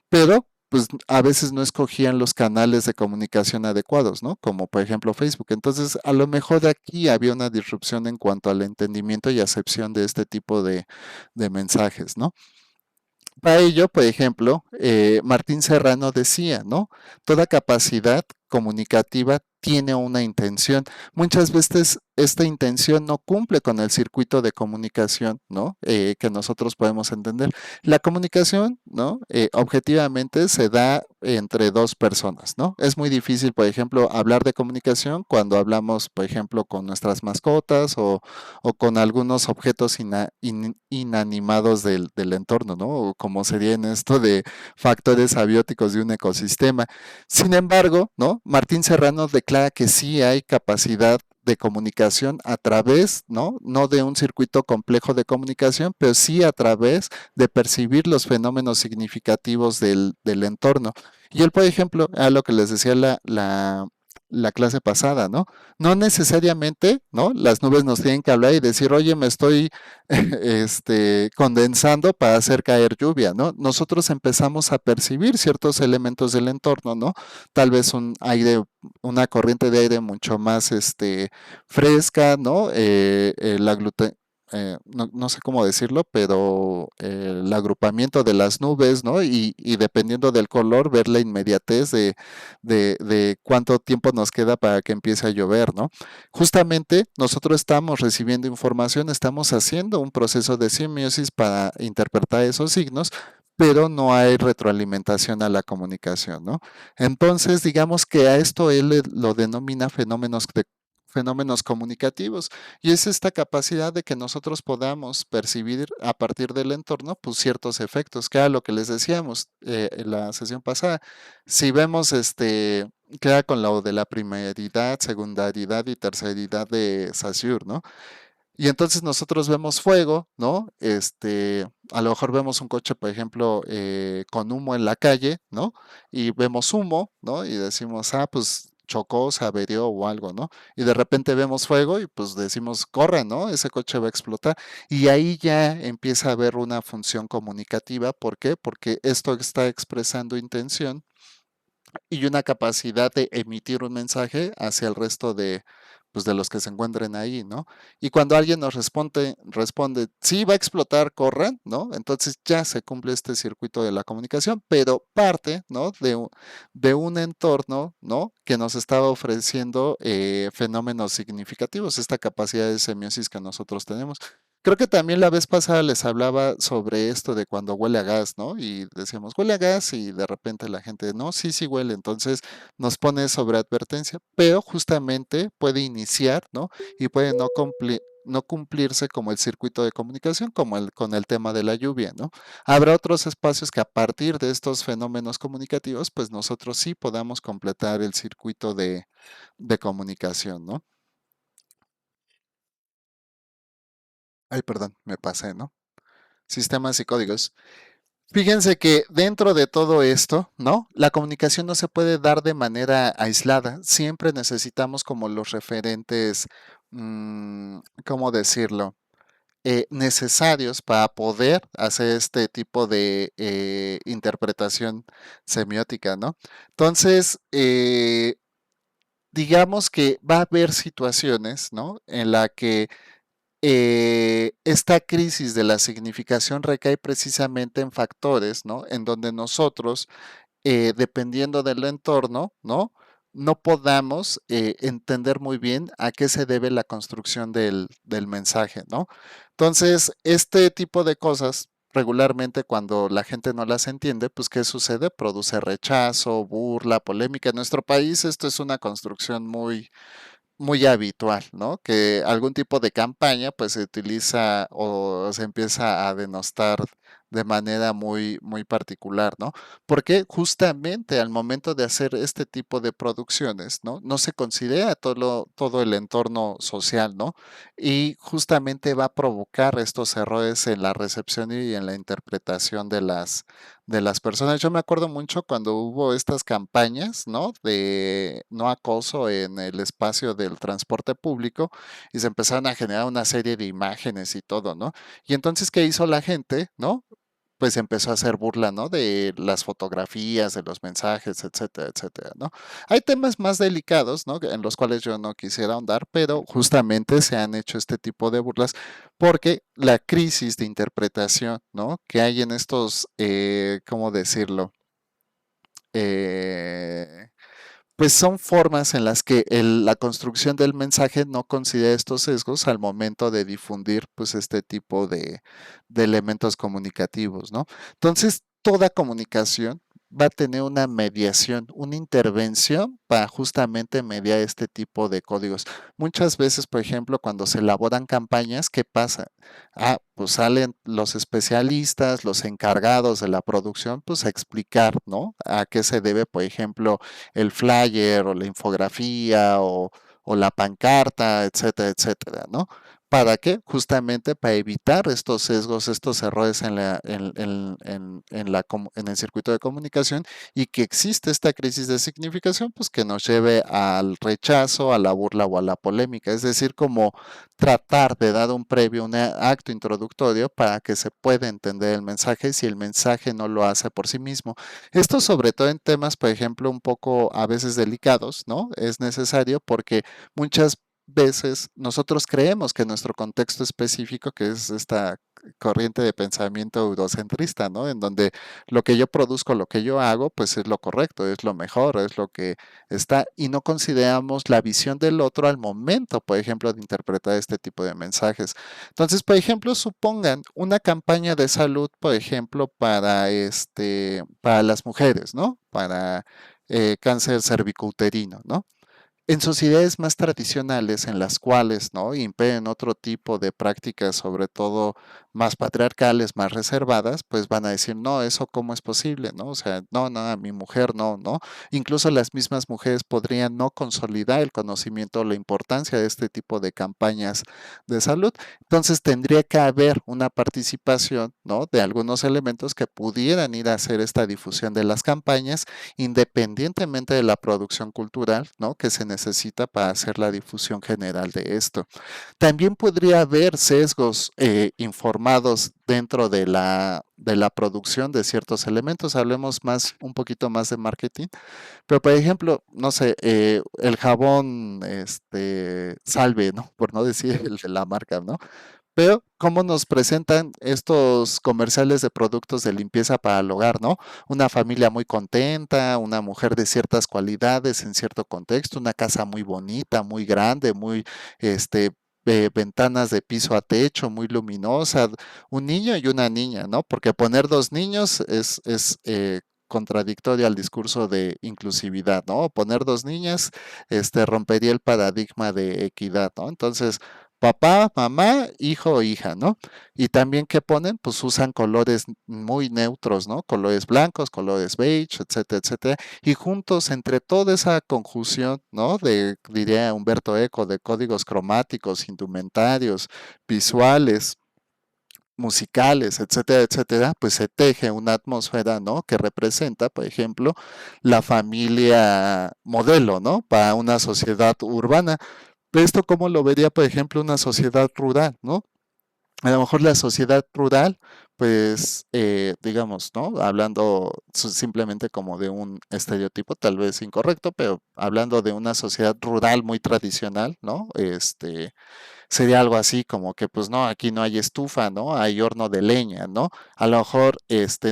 Pero pues a veces no escogían los canales de comunicación adecuados, ¿no? Como por ejemplo Facebook. Entonces, a lo mejor aquí había una disrupción en cuanto al entendimiento y acepción de este tipo de mensajes, ¿no? Para ello, por ejemplo, Martín Serrano decía, ¿no? Toda capacidad comunicativa tiene una intención. Muchas veces esta intención no cumple con el circuito de comunicación, ¿no? Que nosotros podemos entender. La comunicación, ¿no? Objetivamente se da entre dos personas, ¿no? Es muy difícil, por ejemplo, hablar de comunicación cuando hablamos, por ejemplo, con nuestras mascotas o con algunos objetos inanimados del entorno, ¿no? O como sería en esto de factores abióticos de un ecosistema. Sin embargo, ¿no? Martín Serrano declara que sí hay capacidad de comunicación a través, ¿no? No de un circuito complejo de comunicación, pero sí a través de percibir los fenómenos significativos del entorno. Y él, por ejemplo, a lo que les decía la clase pasada, ¿no? No necesariamente, ¿no? Las nubes nos tienen que hablar y decir, oye, me estoy condensando para hacer caer lluvia, ¿no? Nosotros empezamos a percibir ciertos elementos del entorno, ¿no? Tal vez un aire, una corriente de aire mucho más fresca, ¿no? La gluten no sé cómo decirlo, pero el agrupamiento de las nubes, ¿no? Y dependiendo del color, ver la inmediatez de cuánto tiempo nos queda para que empiece a llover, ¿no? Justamente nosotros estamos recibiendo información, estamos haciendo un proceso de simiosis para interpretar esos signos, pero no hay retroalimentación a la comunicación, ¿no? Entonces, digamos que a esto él lo denomina fenómenos comunicativos y es esta capacidad de que nosotros podamos percibir a partir del entorno pues ciertos efectos, que era lo que les decíamos en la sesión pasada. Si vemos queda con lo de la primeridad, secundaridad y terceridad de Saussure, ¿no? Y entonces nosotros vemos fuego, ¿no? A lo mejor vemos un coche, por ejemplo, con humo en la calle, ¿no? Y vemos humo, ¿no? Y decimos, ah, pues chocó, se averió o algo, ¿no? Y de repente vemos fuego y pues decimos, corre, ¿no? Ese coche va a explotar. Y ahí ya empieza a haber una función comunicativa. ¿Por qué? Porque esto está expresando intención y una capacidad de emitir un mensaje hacia el resto pues, de los que se encuentren ahí, ¿no? Y cuando alguien nos responde, sí, va a explotar, corran, ¿no? Entonces ya se cumple este circuito de la comunicación, pero parte, ¿no? De un entorno, ¿no? Que nos estaba ofreciendo fenómenos significativos, esta capacidad de semiosis que nosotros tenemos. Creo que también la vez pasada les hablaba sobre esto de cuando huele a gas, ¿no? Y decíamos, huele a gas y de repente la gente, no, sí, sí huele. Entonces nos pone sobre advertencia, pero justamente puede iniciar, ¿no? Y puede no cumplirse como el circuito de comunicación, como con el tema de la lluvia, ¿no? Habrá otros espacios que a partir de estos fenómenos comunicativos, pues nosotros sí podamos completar el circuito de comunicación, ¿no? Ay, perdón, me pasé, ¿no? Sistemas y códigos. Fíjense que dentro de todo esto, ¿no? La comunicación no se puede dar de manera aislada. Siempre necesitamos como los referentes, ¿cómo decirlo? Necesarios para poder hacer este tipo de interpretación semiótica, ¿no? Entonces, digamos que va a haber situaciones, ¿no? En la que esta crisis de la significación recae precisamente en factores, ¿no? En donde nosotros, dependiendo del entorno, ¿no? No podamos entender muy bien a qué se debe la construcción del mensaje, ¿no? Entonces, este tipo de cosas, regularmente cuando la gente no las entiende, pues ¿qué sucede? Produce rechazo, burla, polémica. En nuestro país esto es una construcción muy habitual, ¿no? Que algún tipo de campaña pues se utiliza o se empieza a denostar de manera muy particular, ¿no? Porque justamente al momento de hacer este tipo de producciones, ¿no? No se considera todo el entorno social, ¿no? Y justamente va a provocar estos errores en la recepción y en la interpretación de las personas. Yo me acuerdo mucho cuando hubo estas campañas, ¿no? De no acoso en el espacio del transporte público y se empezaron a generar una serie de imágenes y todo, ¿no? Y entonces, ¿qué hizo la gente, ¿no? Pues empezó a hacer burla, ¿no? De las fotografías, de los mensajes, etcétera, etcétera, ¿no? Hay temas más delicados, ¿no? En los cuales yo no quisiera ahondar, pero justamente se han hecho este tipo de burlas porque la crisis de interpretación, ¿no? Que hay en estos, ¿cómo decirlo? Eh, pues son formas en las que la construcción del mensaje no considera estos sesgos al momento de difundir pues este tipo de elementos comunicativos, ¿no? Entonces, toda comunicación va a tener una mediación, una intervención para justamente mediar este tipo de códigos. Muchas veces, por ejemplo, cuando se elaboran campañas, ¿qué pasa? Ah, pues salen los especialistas, los encargados de la producción, pues a explicar, ¿no? A qué se debe, por ejemplo, el flyer o la infografía o la pancarta, etcétera, etcétera, ¿no? ¿Para qué? Justamente para evitar estos sesgos, estos errores en el circuito de comunicación y que existe esta crisis de significación, pues que nos lleve al rechazo, a la burla o a la polémica. Es decir, como tratar de dar un previo, un acto introductorio para que se pueda entender el mensaje si el mensaje no lo hace por sí mismo. Esto sobre todo en temas, por ejemplo, un poco a veces delicados, ¿no? Es necesario porque muchas veces nosotros creemos que nuestro contexto específico, que es esta corriente de pensamiento eurocentrista, ¿no? En donde lo que yo produzco, lo que yo hago, pues es lo correcto, es lo mejor, es lo que está, y no consideramos la visión del otro al momento, por ejemplo, de interpretar este tipo de mensajes. Entonces, por ejemplo, supongan una campaña de salud, por ejemplo, para las mujeres, ¿no? Para cáncer cervicouterino, ¿no? En sociedades más tradicionales en las cuales, ¿no? Imperen otro tipo de prácticas, sobre todo más patriarcales, más reservadas, pues van a decir, no, eso cómo es posible, ¿no? O sea, no, no, a mi mujer no, ¿no? Incluso las mismas mujeres podrían no consolidar el conocimiento o la importancia de este tipo de campañas de salud. Entonces tendría que haber una participación, ¿no? De algunos elementos que pudieran ir a hacer esta difusión de las campañas independientemente de la producción cultural, ¿no? Que se necesita para hacer la difusión general de esto. También podría haber sesgos informados dentro de la producción de ciertos elementos. Hablemos más, un poquito más de marketing. Pero, por ejemplo, no sé, el jabón, Salve, ¿no? Por no decir el de la marca, ¿no? Pero cómo nos presentan estos comerciales de productos de limpieza para el hogar, ¿no? Una familia muy contenta, una mujer de ciertas cualidades en cierto contexto, una casa muy bonita, muy grande, muy, este, ventanas de piso a techo, muy luminosa, un niño y una niña, ¿no? Porque poner dos niños es contradictorio al discurso de inclusividad, ¿no? Poner dos niñas, rompería el paradigma de equidad, ¿no? Entonces, papá, mamá, hijo o hija, ¿no? Y también que ponen, pues usan colores muy neutros, ¿no? Colores blancos, colores beige, etcétera, etcétera. Y juntos, entre toda esa conjunción, ¿no? Diría Humberto Eco, de códigos cromáticos, indumentarios, visuales, musicales, etcétera, etcétera, pues se teje una atmósfera, ¿no? Que representa, por ejemplo, la familia modelo, ¿no? Para una sociedad urbana. Esto cómo lo vería, por ejemplo, una sociedad rural, ¿no? A lo mejor la sociedad rural, pues, digamos, ¿no? Hablando simplemente como de un estereotipo, tal vez incorrecto, pero hablando de una sociedad rural muy tradicional, ¿no? Sería algo así como que, pues no, aquí no hay estufa, ¿no? Hay horno de leña, ¿no? A lo mejor,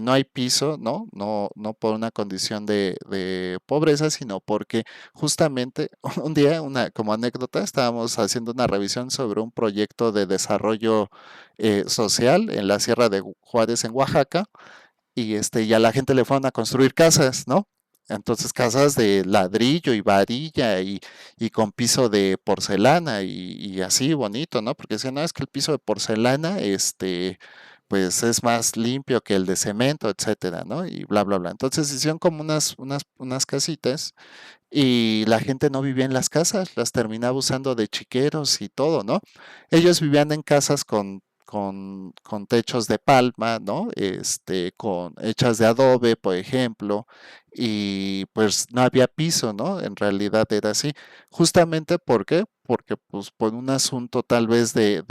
no hay piso, ¿no? No por una condición de pobreza, sino porque justamente un día, como anécdota, estábamos haciendo una revisión sobre un proyecto de desarrollo social en la Sierra de Juárez, en Oaxaca, y a la gente le fueron a construir casas, ¿no? Entonces casas de ladrillo y varilla y con piso de porcelana y así bonito, ¿no? Porque decían, no, es que el piso de porcelana, pues es más limpio que el de cemento, etcétera, ¿no? Y bla, bla, bla. Entonces hicieron como unas casitas y la gente no vivía en las casas, las terminaba usando de chiqueros y todo, ¿no? Ellos vivían en casas con techos de palma, ¿no? Hechas de adobe, por ejemplo, y pues no había piso, ¿no? En realidad era así. Justamente, ¿por qué? Porque pues por un asunto tal vez de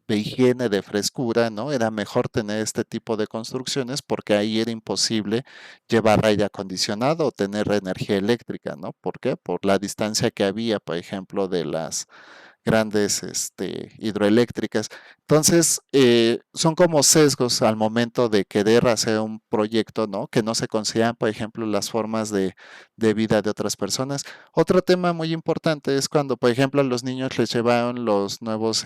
higiene, de frescura, ¿no? Era mejor tener este tipo de construcciones porque ahí era imposible llevar aire acondicionado o tener energía eléctrica, ¿no? ¿Por qué? Por la distancia que había, por ejemplo, de las grandes hidroeléctricas. Entonces, son como sesgos al momento de querer hacer un proyecto, ¿no? Que no se consideran, por ejemplo, las formas de vida de otras personas. Otro tema muy importante es cuando, por ejemplo, a los niños les llevaron los nuevos,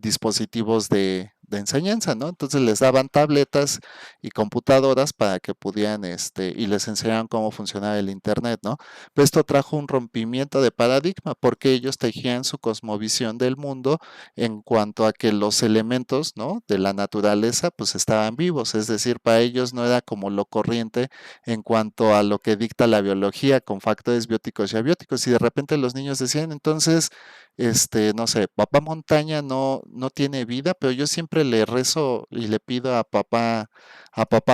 dispositivos de enseñanza, ¿no? Entonces les daban tabletas y computadoras para que pudieran, y les enseñaban cómo funcionaba el Internet, ¿no? Pero esto trajo un rompimiento de paradigma porque ellos tejían su cosmovisión del mundo en cuanto a que los elementos, ¿no? De la naturaleza, pues estaban vivos, es decir, para ellos no era como lo corriente en cuanto a lo que dicta la biología con factores bióticos y abióticos. Y de repente los niños decían, entonces, no sé, papá montaña no tiene vida, pero yo siempre le rezo y le pido a papá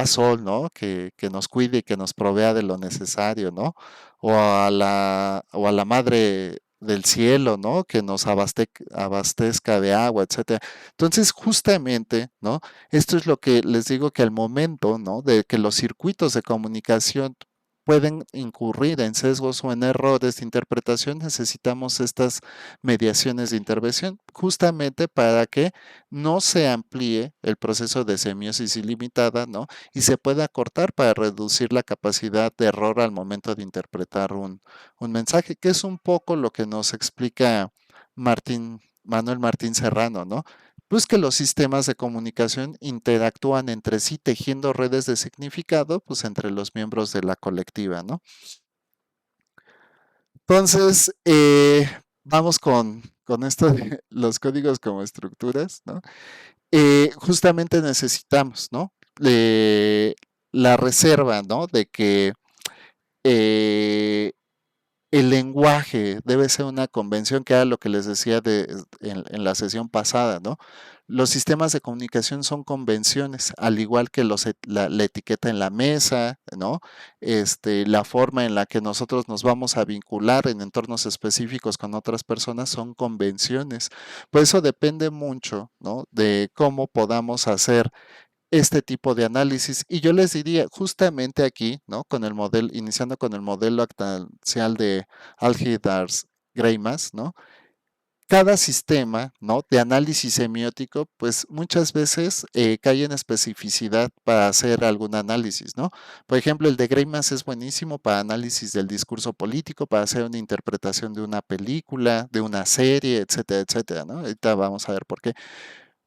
sol, ¿no? Que nos cuide y que nos provea de lo necesario, ¿no? O a la madre del cielo, ¿no? Que nos abastezca de agua, etcétera. Entonces, justamente, ¿no? Esto es lo que les digo que al momento, ¿no? De que los circuitos de comunicación pueden incurrir en sesgos o en errores de interpretación, necesitamos estas mediaciones de intervención, justamente para que no se amplíe el proceso de semiosis ilimitada, ¿no? Y se pueda cortar para reducir la capacidad de error al momento de interpretar un mensaje, que es un poco lo que nos explica Manuel Martín Serrano, ¿no? Pues que los sistemas de comunicación interactúan entre sí, tejiendo redes de significado, pues entre los miembros de la colectiva, ¿no? Entonces, vamos con esto de los códigos como estructuras, ¿no? Justamente necesitamos, ¿no? Eh, la reserva, ¿no? De que eh, el lenguaje debe ser una convención, que era lo que les decía en la sesión pasada, ¿no? Los sistemas de comunicación son convenciones, al igual que la etiqueta en la mesa, ¿no? La forma en la que nosotros nos vamos a vincular en entornos específicos con otras personas son convenciones. Por eso depende mucho, ¿no? De cómo podamos hacer este tipo de análisis. Y yo les diría, justamente aquí, ¿no? Iniciando con el modelo actual de Algidars Greimas, ¿no? Cada sistema, ¿no? De análisis semiótico, pues muchas veces cae en especificidad para hacer algún análisis, ¿no? Por ejemplo, el de Greimas es buenísimo para análisis del discurso político, para hacer una interpretación de una película, de una serie, etcétera, etcétera, ¿no? Ahorita vamos a ver por qué.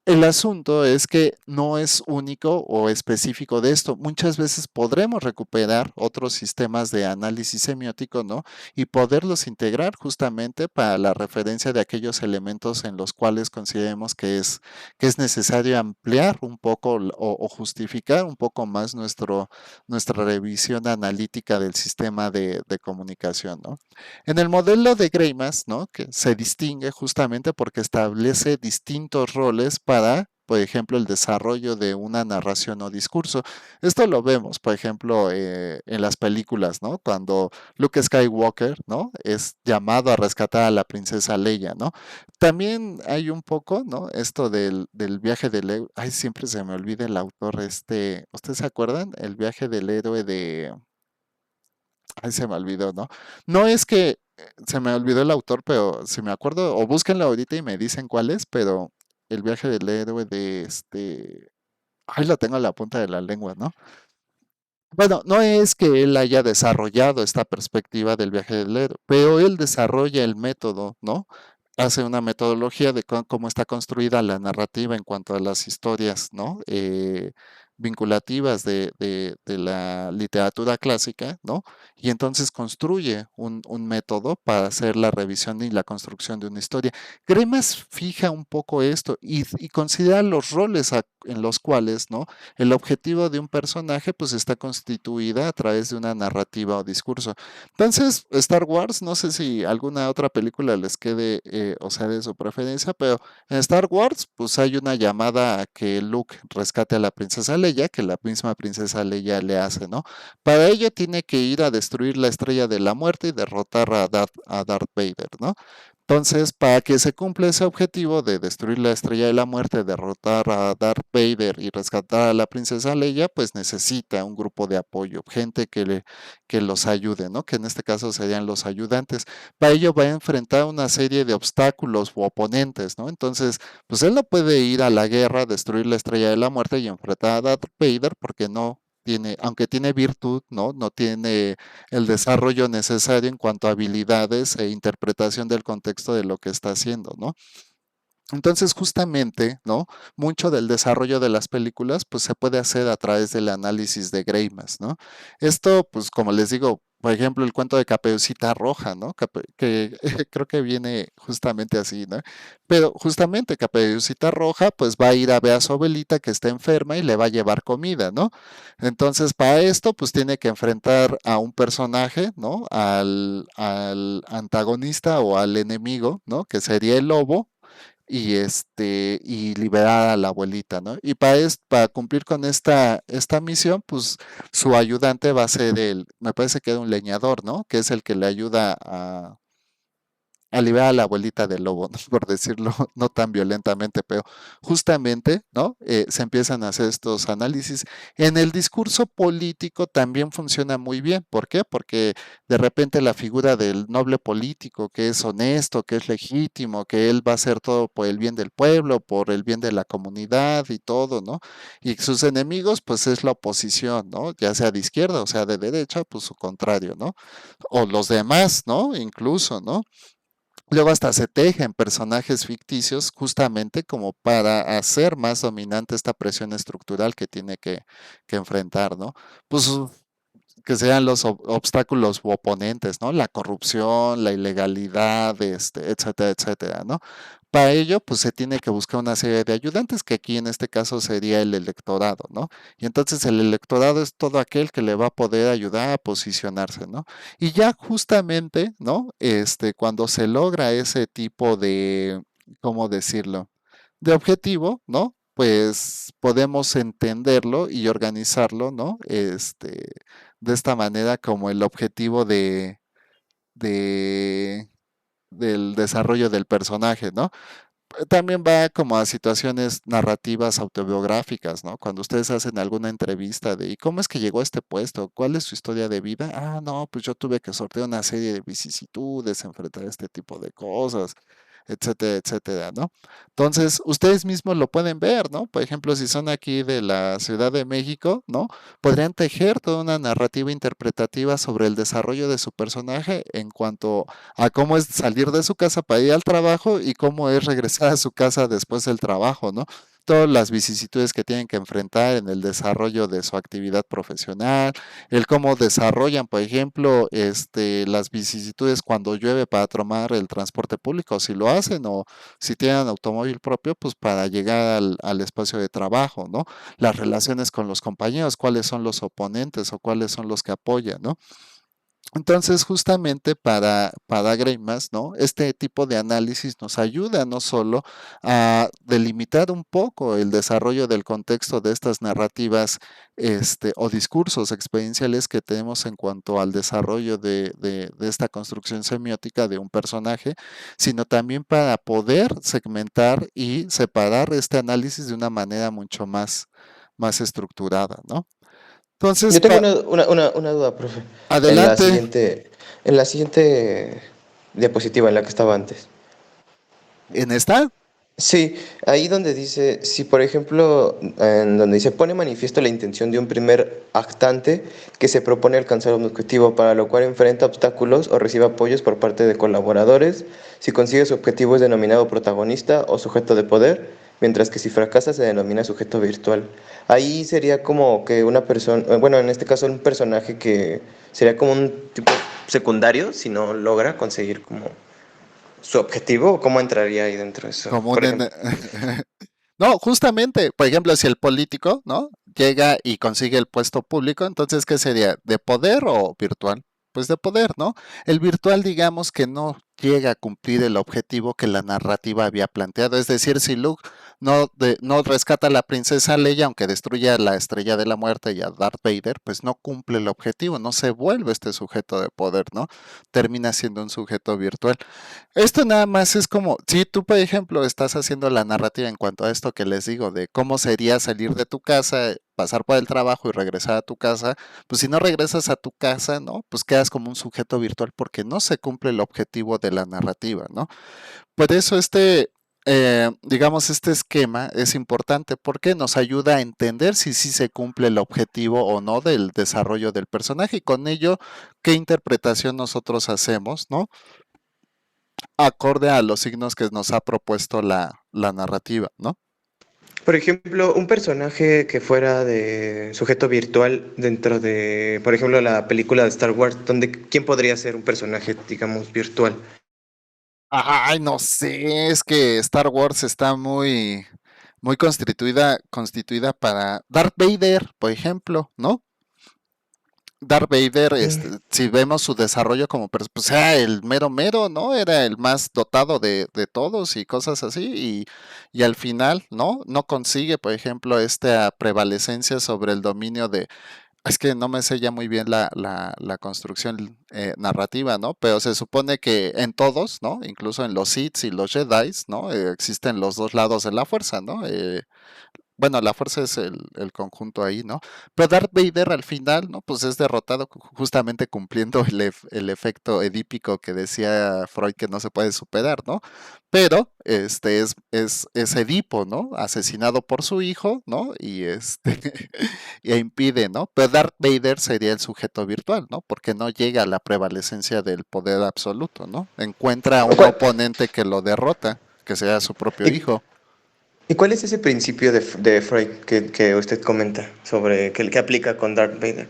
El asunto es que no es único o específico de esto. Muchas veces podremos recuperar otros sistemas de análisis semiótico, ¿no? Y poderlos integrar justamente para la referencia de aquellos elementos en los cuales consideremos que es necesario ampliar un poco o justificar un poco más nuestra revisión analítica del sistema de comunicación, ¿no? En el modelo de Greimas, ¿no? Que se distingue justamente porque establece distintos roles para por ejemplo, el desarrollo de una narración o discurso. Esto lo vemos, por ejemplo, en las películas, ¿no? Cuando Luke Skywalker, ¿no? Es llamado a rescatar a la princesa Leia, ¿no? También hay un poco, ¿no? Esto del viaje del héroe. Ay, siempre se me olvida el autor, ¿ustedes se acuerdan? El viaje del héroe de... Ay, se me olvidó, ¿no? No es que se me olvidó el autor, pero si me acuerdo, o búsquenlo ahorita y me dicen cuál es, pero el viaje del héroe de Ay, lo tengo a la punta de la lengua, ¿no? Bueno, no es que él haya desarrollado esta perspectiva del viaje del héroe, pero él desarrolla el método, ¿no? Hace una metodología de cómo está construida la narrativa en cuanto a las historias, ¿no? Vinculativas de la literatura clásica, ¿no? Y entonces construye un método para hacer la revisión y la construcción de una historia. Gremas fija un poco esto y considera los roles en los cuales, ¿no? El objetivo de un personaje pues está constituida a través de una narrativa o discurso. Entonces, Star Wars, no sé si alguna otra película les quede o sea de su preferencia, pero en Star Wars pues hay una llamada a que Luke rescate a la princesa Leia, que la misma princesa Leia le hace, ¿no? Para ello tiene que ir a destruir la estrella de la muerte y derrotar a Darth Vader, ¿no? Entonces, para que se cumpla ese objetivo de destruir la Estrella de la Muerte, derrotar a Darth Vader y rescatar a la princesa Leia, pues necesita un grupo de apoyo, gente que los ayude, ¿no? Que en este caso serían los ayudantes. Para ello va a enfrentar una serie de obstáculos u oponentes, ¿no? Entonces, pues él no puede ir a la guerra, destruir la Estrella de la Muerte y enfrentar a Darth Vader porque no tiene, aunque tiene virtud, ¿no? No tiene el desarrollo necesario en cuanto a habilidades e interpretación del contexto de lo que está haciendo, ¿no? Entonces, justamente, ¿no? Mucho del desarrollo de las películas, pues se puede hacer a través del análisis de Greimas, ¿no? Esto, pues como les digo, por ejemplo, el cuento de Caperucita Roja, ¿no? Que creo que viene justamente así, ¿no? Pero justamente Caperucita Roja, pues va a ir a ver a su abuelita que está enferma y le va a llevar comida, ¿no? Entonces, para esto, pues tiene que enfrentar a un personaje, ¿no? Al antagonista o al enemigo, ¿no? Que sería el lobo y liberar a la abuelita, ¿no? Y para cumplir con esta misión, pues su ayudante va a ser me parece que era un leñador, ¿no? Que es el que le ayuda a liberar a la abuelita del lobo, ¿no? Por decirlo no tan violentamente, pero justamente, ¿no? Se empiezan a hacer estos análisis. En el discurso político también funciona muy bien. ¿Por qué? Porque de repente la figura del noble político, que es honesto, que es legítimo, que él va a hacer todo por el bien del pueblo, por el bien de la comunidad y todo, ¿no? Y sus enemigos, pues es la oposición, ¿no? Ya sea de izquierda o sea de derecha, pues su contrario, ¿no? O los demás, ¿no? Incluso, ¿no? Luego hasta se tejen personajes ficticios justamente como para hacer más dominante esta presión estructural que tiene que enfrentar, ¿no? Pues que sean los obstáculos u oponentes, ¿no? La corrupción, la ilegalidad, etcétera, etcétera, ¿no? Para ello, pues se tiene que buscar una serie de ayudantes, que aquí en este caso sería el electorado, ¿no? Y entonces el electorado es todo aquel que le va a poder ayudar a posicionarse, ¿no? Y ya justamente, ¿no? Cuando se logra ese tipo de, ¿cómo decirlo? De objetivo, ¿no? Pues podemos entenderlo y organizarlo, ¿no? De esta manera como el objetivo de, del desarrollo del personaje, ¿no? También va como a situaciones narrativas autobiográficas, ¿no? Cuando ustedes hacen alguna entrevista de ¿y cómo es que llegó a este puesto? ¿Cuál es su historia de vida? Ah, no, pues yo tuve que sortear una serie de vicisitudes, enfrentar este tipo de cosas, etcétera, etcétera, ¿no? Entonces, ustedes mismos lo pueden ver, ¿no? Por ejemplo, si son aquí de la Ciudad de México, ¿no? Podrían tejer toda una narrativa interpretativa sobre el desarrollo de su personaje en cuanto a cómo es salir de su casa para ir al trabajo y cómo es regresar a su casa después del trabajo, ¿no? Todas las vicisitudes que tienen que enfrentar en el desarrollo de su actividad profesional, el cómo desarrollan, por ejemplo, las vicisitudes cuando llueve para tomar el transporte público, si lo hacen o si tienen automóvil propio, pues para llegar al espacio de trabajo, ¿no? Las relaciones con los compañeros, cuáles son los oponentes o cuáles son los que apoyan, ¿no? Entonces, justamente para Greimas, ¿no? Este tipo de análisis nos ayuda no solo a delimitar un poco el desarrollo del contexto de estas narrativas o discursos experienciales que tenemos en cuanto al desarrollo de esta construcción semiótica de un personaje, sino también para poder segmentar y separar este análisis de una manera mucho más estructurada, ¿no? Entonces, Yo tengo una duda, profe. En la adelante, siguiente, en la siguiente diapositiva, en la que estaba antes. en esta. Sí, ahí donde dice, si por ejemplo, en donde dice, pone manifiesto la intención de un primer actante que se propone alcanzar un objetivo, para lo cual enfrenta obstáculos o recibe apoyos por parte de colaboradores, si consigue su objetivo es denominado protagonista o sujeto de poder, mientras que si fracasa se denomina sujeto virtual. Ahí sería como que una persona, bueno, en este caso un personaje que sería como un tipo secundario si no logra conseguir como su objetivo, ¿cómo entraría ahí dentro de eso? Como Por un ejemplo. No, justamente, por ejemplo, si el político, ¿no? Llega y consigue el puesto público, entonces, ¿qué sería? ¿De poder o virtual? Pues de poder, ¿no? El virtual, digamos que no llega a cumplir el objetivo que la narrativa había planteado. Es decir, si Luke no rescata a la princesa Leia, aunque destruya la estrella de la muerte y a Darth Vader, pues no cumple el objetivo, no se vuelve este sujeto de poder, ¿no? Termina siendo un sujeto virtual. Esto nada más es como, si tú, por ejemplo, estás haciendo la narrativa en cuanto a esto que les digo, de cómo sería salir de tu casa, pasar por el trabajo y regresar a tu casa, pues si no regresas a tu casa, ¿no? Pues quedas como un sujeto virtual porque no se cumple el objetivo de la narrativa, ¿no? Por eso digamos, este esquema es importante porque nos ayuda a entender si sí se cumple el objetivo o no del desarrollo del personaje y con ello, qué interpretación nosotros hacemos, ¿no? Acorde a los signos que nos ha propuesto la narrativa, ¿no? Por ejemplo, un personaje que fuera de sujeto virtual dentro de, por ejemplo, la película de Star Wars, donde ¿quién podría ser un personaje, digamos, virtual? Ay, no sé, es que Star Wars está muy constituida para Darth Vader, por ejemplo, ¿no? Darth Vader, si vemos su desarrollo como, pues era el mero mero, ¿no? Era el más dotado de todos y cosas así, y al final, ¿no? No consigue, por ejemplo, esta prevalecencia sobre el dominio de. Es que no me sé ya muy bien la construcción narrativa, ¿no? Pero se supone que en todos, ¿no? Incluso en los Sith y los Jedi, ¿no? Existen los dos lados de la fuerza, ¿no? Bueno, la fuerza es el conjunto ahí, ¿no? Pero Darth Vader al final, ¿no? Pues es derrotado justamente cumpliendo el efecto edípico que decía Freud que no se puede superar, ¿no? Pero es Edipo, ¿no? Asesinado por su hijo, ¿no? Y y impide, ¿no? Pero Darth Vader sería el sujeto virtual, ¿no? Porque no llega a la prevalecencia del poder absoluto, ¿no? Encuentra a un ¿Cuál- oponente que lo derrota, que sea su propio y, hijo. y cuál es ese principio de Freud que usted comenta sobre que aplica con Darth Vader?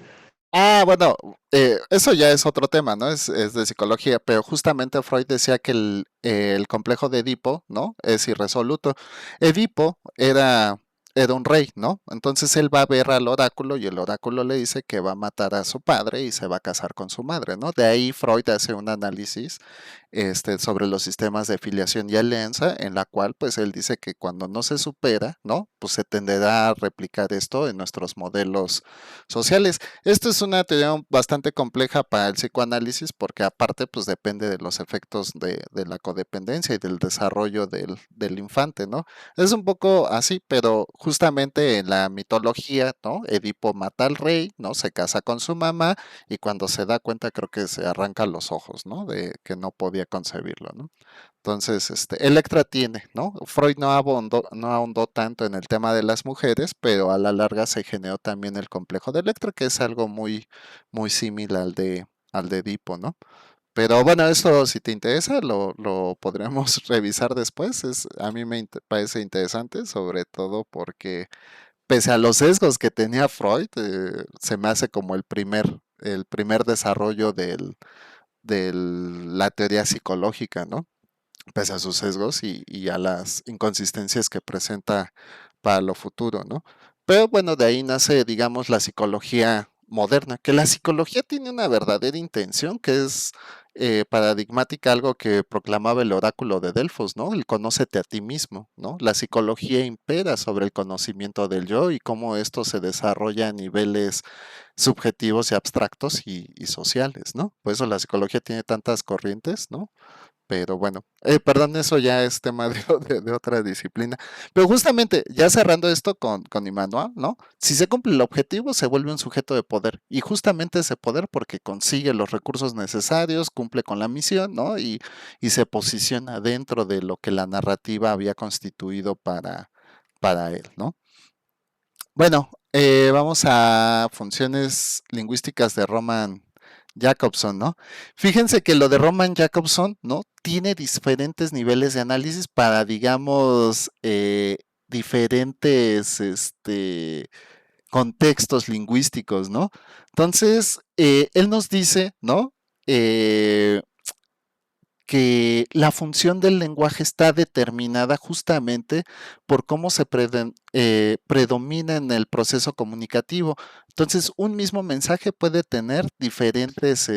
Ah, bueno, eso ya es otro tema, ¿no? Es de psicología, pero justamente Freud decía que el complejo de Edipo, ¿no? Es irresoluto. Edipo era un rey, ¿no? Entonces él va a ver al oráculo y el oráculo le dice que va a matar a su padre y se va a casar con su madre, ¿no? De ahí Freud hace un análisis sobre los sistemas de filiación y alianza, en la cual pues él dice que cuando no se supera, ¿no? Pues se tenderá a replicar esto en nuestros modelos sociales. Esto es una teoría bastante compleja para el psicoanálisis porque aparte pues depende de los efectos de la codependencia y del desarrollo del infante, ¿no? Es un poco así, pero justamente en la mitología, ¿no? Edipo mata al rey, ¿no? Se casa con su mamá y cuando se da cuenta creo que se arranca los ojos, ¿no? De que no podía concebirlo, ¿no? Entonces, Electra tiene, ¿no? Freud no ahondó tanto en el tema de las mujeres, pero a la larga se generó también el complejo de Electra, que es algo muy similar al de Edipo, ¿no? Pero bueno, eso si te interesa, lo podremos revisar después. A mí parece interesante, sobre todo porque pese a los sesgos que tenía Freud, se me hace como el primer desarrollo de la teoría psicológica, ¿no? Pese a sus sesgos y a las inconsistencias que presenta para lo futuro, ¿no? Pero bueno, de ahí nace, digamos, la psicología moderna, que la psicología tiene una verdadera intención que es paradigmática, algo que proclamaba el oráculo de Delfos, ¿no? El conócete a ti mismo, ¿no? La psicología impera sobre el conocimiento del yo y cómo esto se desarrolla a niveles subjetivos y abstractos y sociales, ¿no? Por eso la psicología tiene tantas corrientes, ¿no? Pero bueno, perdón, eso ya es tema de otra disciplina. Pero justamente, ya cerrando esto con Immanuel, ¿no? Si se cumple el objetivo, se vuelve un sujeto de poder. Y justamente ese poder porque consigue los recursos necesarios, cumple con la misión, ¿no? Y se posiciona dentro de lo que la narrativa había constituido para él, ¿no? Bueno, vamos a funciones lingüísticas de Roman Jacobson, ¿no? Fíjense que lo de Roman Jacobson, ¿no? Tiene diferentes niveles de análisis para, digamos, diferentes, contextos lingüísticos, ¿no? Entonces, él nos dice, ¿no? Eh, que la función del lenguaje está determinada justamente por cómo se predomina en el proceso comunicativo. Entonces, un mismo mensaje puede tener diferentes,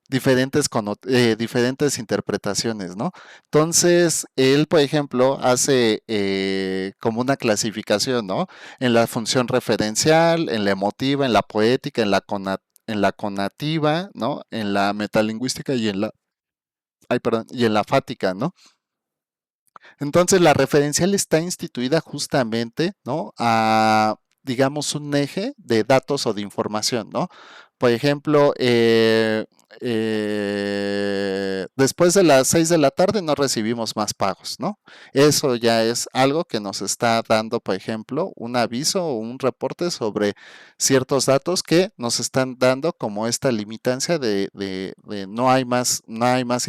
diferentes interpretaciones, ¿no? Entonces, él, por ejemplo, hace como una clasificación, ¿no? En la función referencial, en la emotiva, en la poética, en la conativa, ¿no? En la metalingüística y en la perdón, y en la fática, ¿no? Entonces la referencial está instituida justamente, ¿no? A, digamos, un eje de datos o de información, ¿no? Por ejemplo, después de las 6 de la tarde no recibimos más pagos, ¿no? Eso ya es algo que nos está dando, por ejemplo, un aviso o un reporte sobre ciertos datos que nos están dando como esta limitancia de no hay más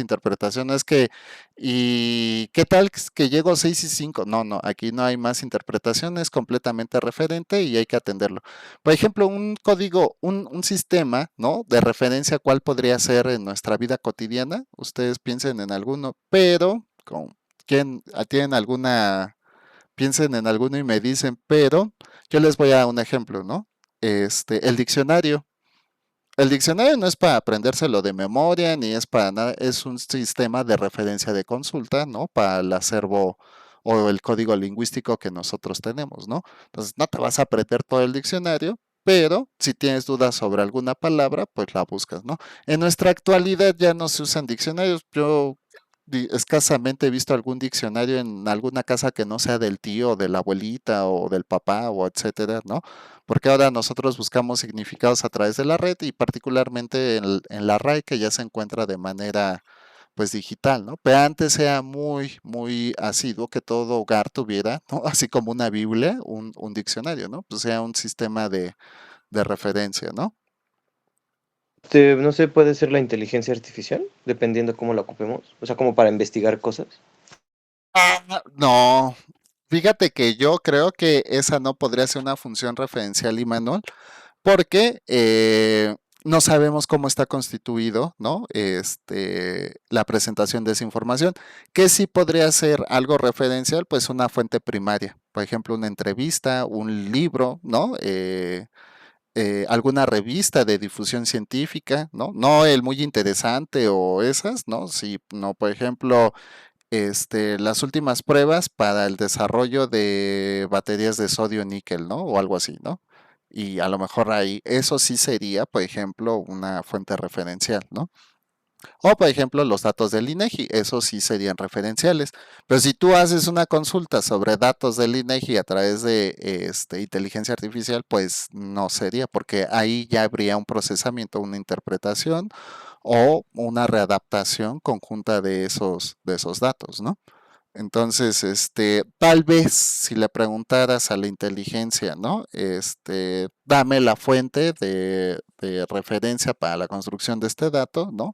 interpretaciones que ¿y qué tal que llego 6 y 5? No, no, aquí no hay más interpretaciones, completamente referente y hay que atenderlo. Por ejemplo, un código, un sistema, ¿no? De referencia, ¿cuál podría ser en nuestra vida cotidiana? Ustedes piensen en alguno, pero, ¿quién tienen alguna? Piensen en alguno y me dicen, pero yo les voy a dar un ejemplo, ¿no? El diccionario. El diccionario no es para aprendérselo de memoria ni es para nada, es un sistema de referencia de consulta, ¿no? Para el acervo o el código lingüístico que nosotros tenemos, ¿no? Entonces, no te vas a aprender todo el diccionario, pero si tienes dudas sobre alguna palabra, pues la buscas, ¿no? En nuestra actualidad ya no se usan diccionarios. Yo escasamente he visto algún diccionario en alguna casa que no sea del tío, de la abuelita o del papá o etcétera, ¿no? Porque ahora nosotros buscamos significados a través de la red y particularmente en la RAE que ya se encuentra de manera pues digital, ¿no? Pero antes era muy, muy asiduo que todo hogar tuviera, ¿no? Así como una Biblia, un diccionario, ¿no? Pues sea un sistema de referencia, ¿no? No sé, puede ser la inteligencia artificial, dependiendo cómo la ocupemos. O sea, como para investigar cosas. No, fíjate que yo creo que esa no podría ser una función referencial, Imanol, porque no sabemos cómo está constituido, ¿no? La presentación de esa información, que sí podría ser algo referencial, pues una fuente primaria, por ejemplo, una entrevista, un libro, ¿no? Alguna revista de difusión científica, ¿no? No el muy interesante o esas, ¿no? Sí, no, por ejemplo, las últimas pruebas para el desarrollo de baterías de sodio níquel, ¿no? O algo así, ¿no? Y a lo mejor ahí, eso sí sería, por ejemplo, una fuente referencial, ¿no? O, por ejemplo, los datos del INEGI, esos sí serían referenciales. Pero si tú haces una consulta sobre datos del INEGI a través de inteligencia artificial, pues no sería, porque ahí ya habría un procesamiento, una interpretación o una readaptación conjunta de esos datos, ¿no? Entonces, tal vez si le preguntaras a la inteligencia, ¿no? Dame la fuente de referencia para la construcción de este dato, ¿no?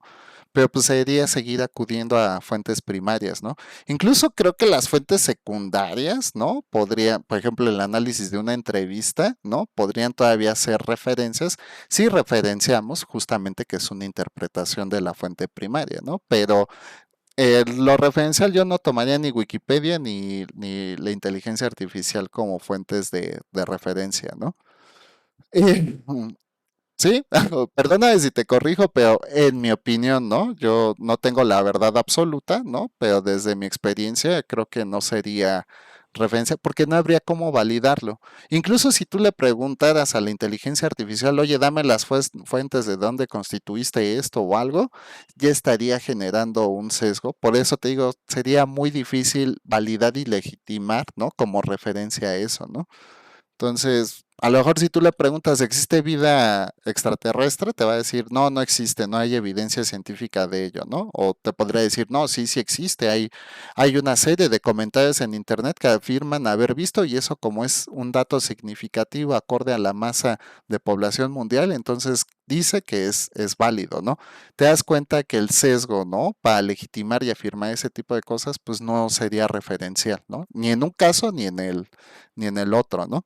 Pero pues sería seguir acudiendo a fuentes primarias, ¿no? Incluso creo que las fuentes secundarias, ¿no? Podría, por ejemplo, el análisis de una entrevista, ¿no? Podrían todavía ser referencias si referenciamos justamente que es una interpretación de la fuente primaria, ¿no? Pero lo referencial yo no tomaría ni Wikipedia ni la inteligencia artificial como fuentes de referencia, ¿no? Mm, sí, perdona si te corrijo, pero en mi opinión, ¿no? Yo no tengo la verdad absoluta, ¿no? Pero desde mi experiencia creo que no sería referencia porque no habría cómo validarlo. Incluso si tú le preguntaras a la inteligencia artificial, oye, dame las fuentes de dónde constituiste esto o algo, ya estaría generando un sesgo. Por eso te digo, sería muy difícil validar y legitimar, ¿no? Como referencia a eso, ¿no? Entonces, a lo mejor si tú le preguntas, ¿existe vida extraterrestre? Te va a decir, no, no existe, no hay evidencia científica de ello, ¿no? O te podría decir, no, sí, sí existe, hay una serie de comentarios en internet que afirman haber visto y eso como es un dato significativo acorde a la masa de población mundial, entonces dice que es válido, ¿no? Te das cuenta que el sesgo, ¿no? Para legitimar y afirmar ese tipo de cosas, pues no sería referencial, ¿no? Ni en un caso ni en el otro, ¿no?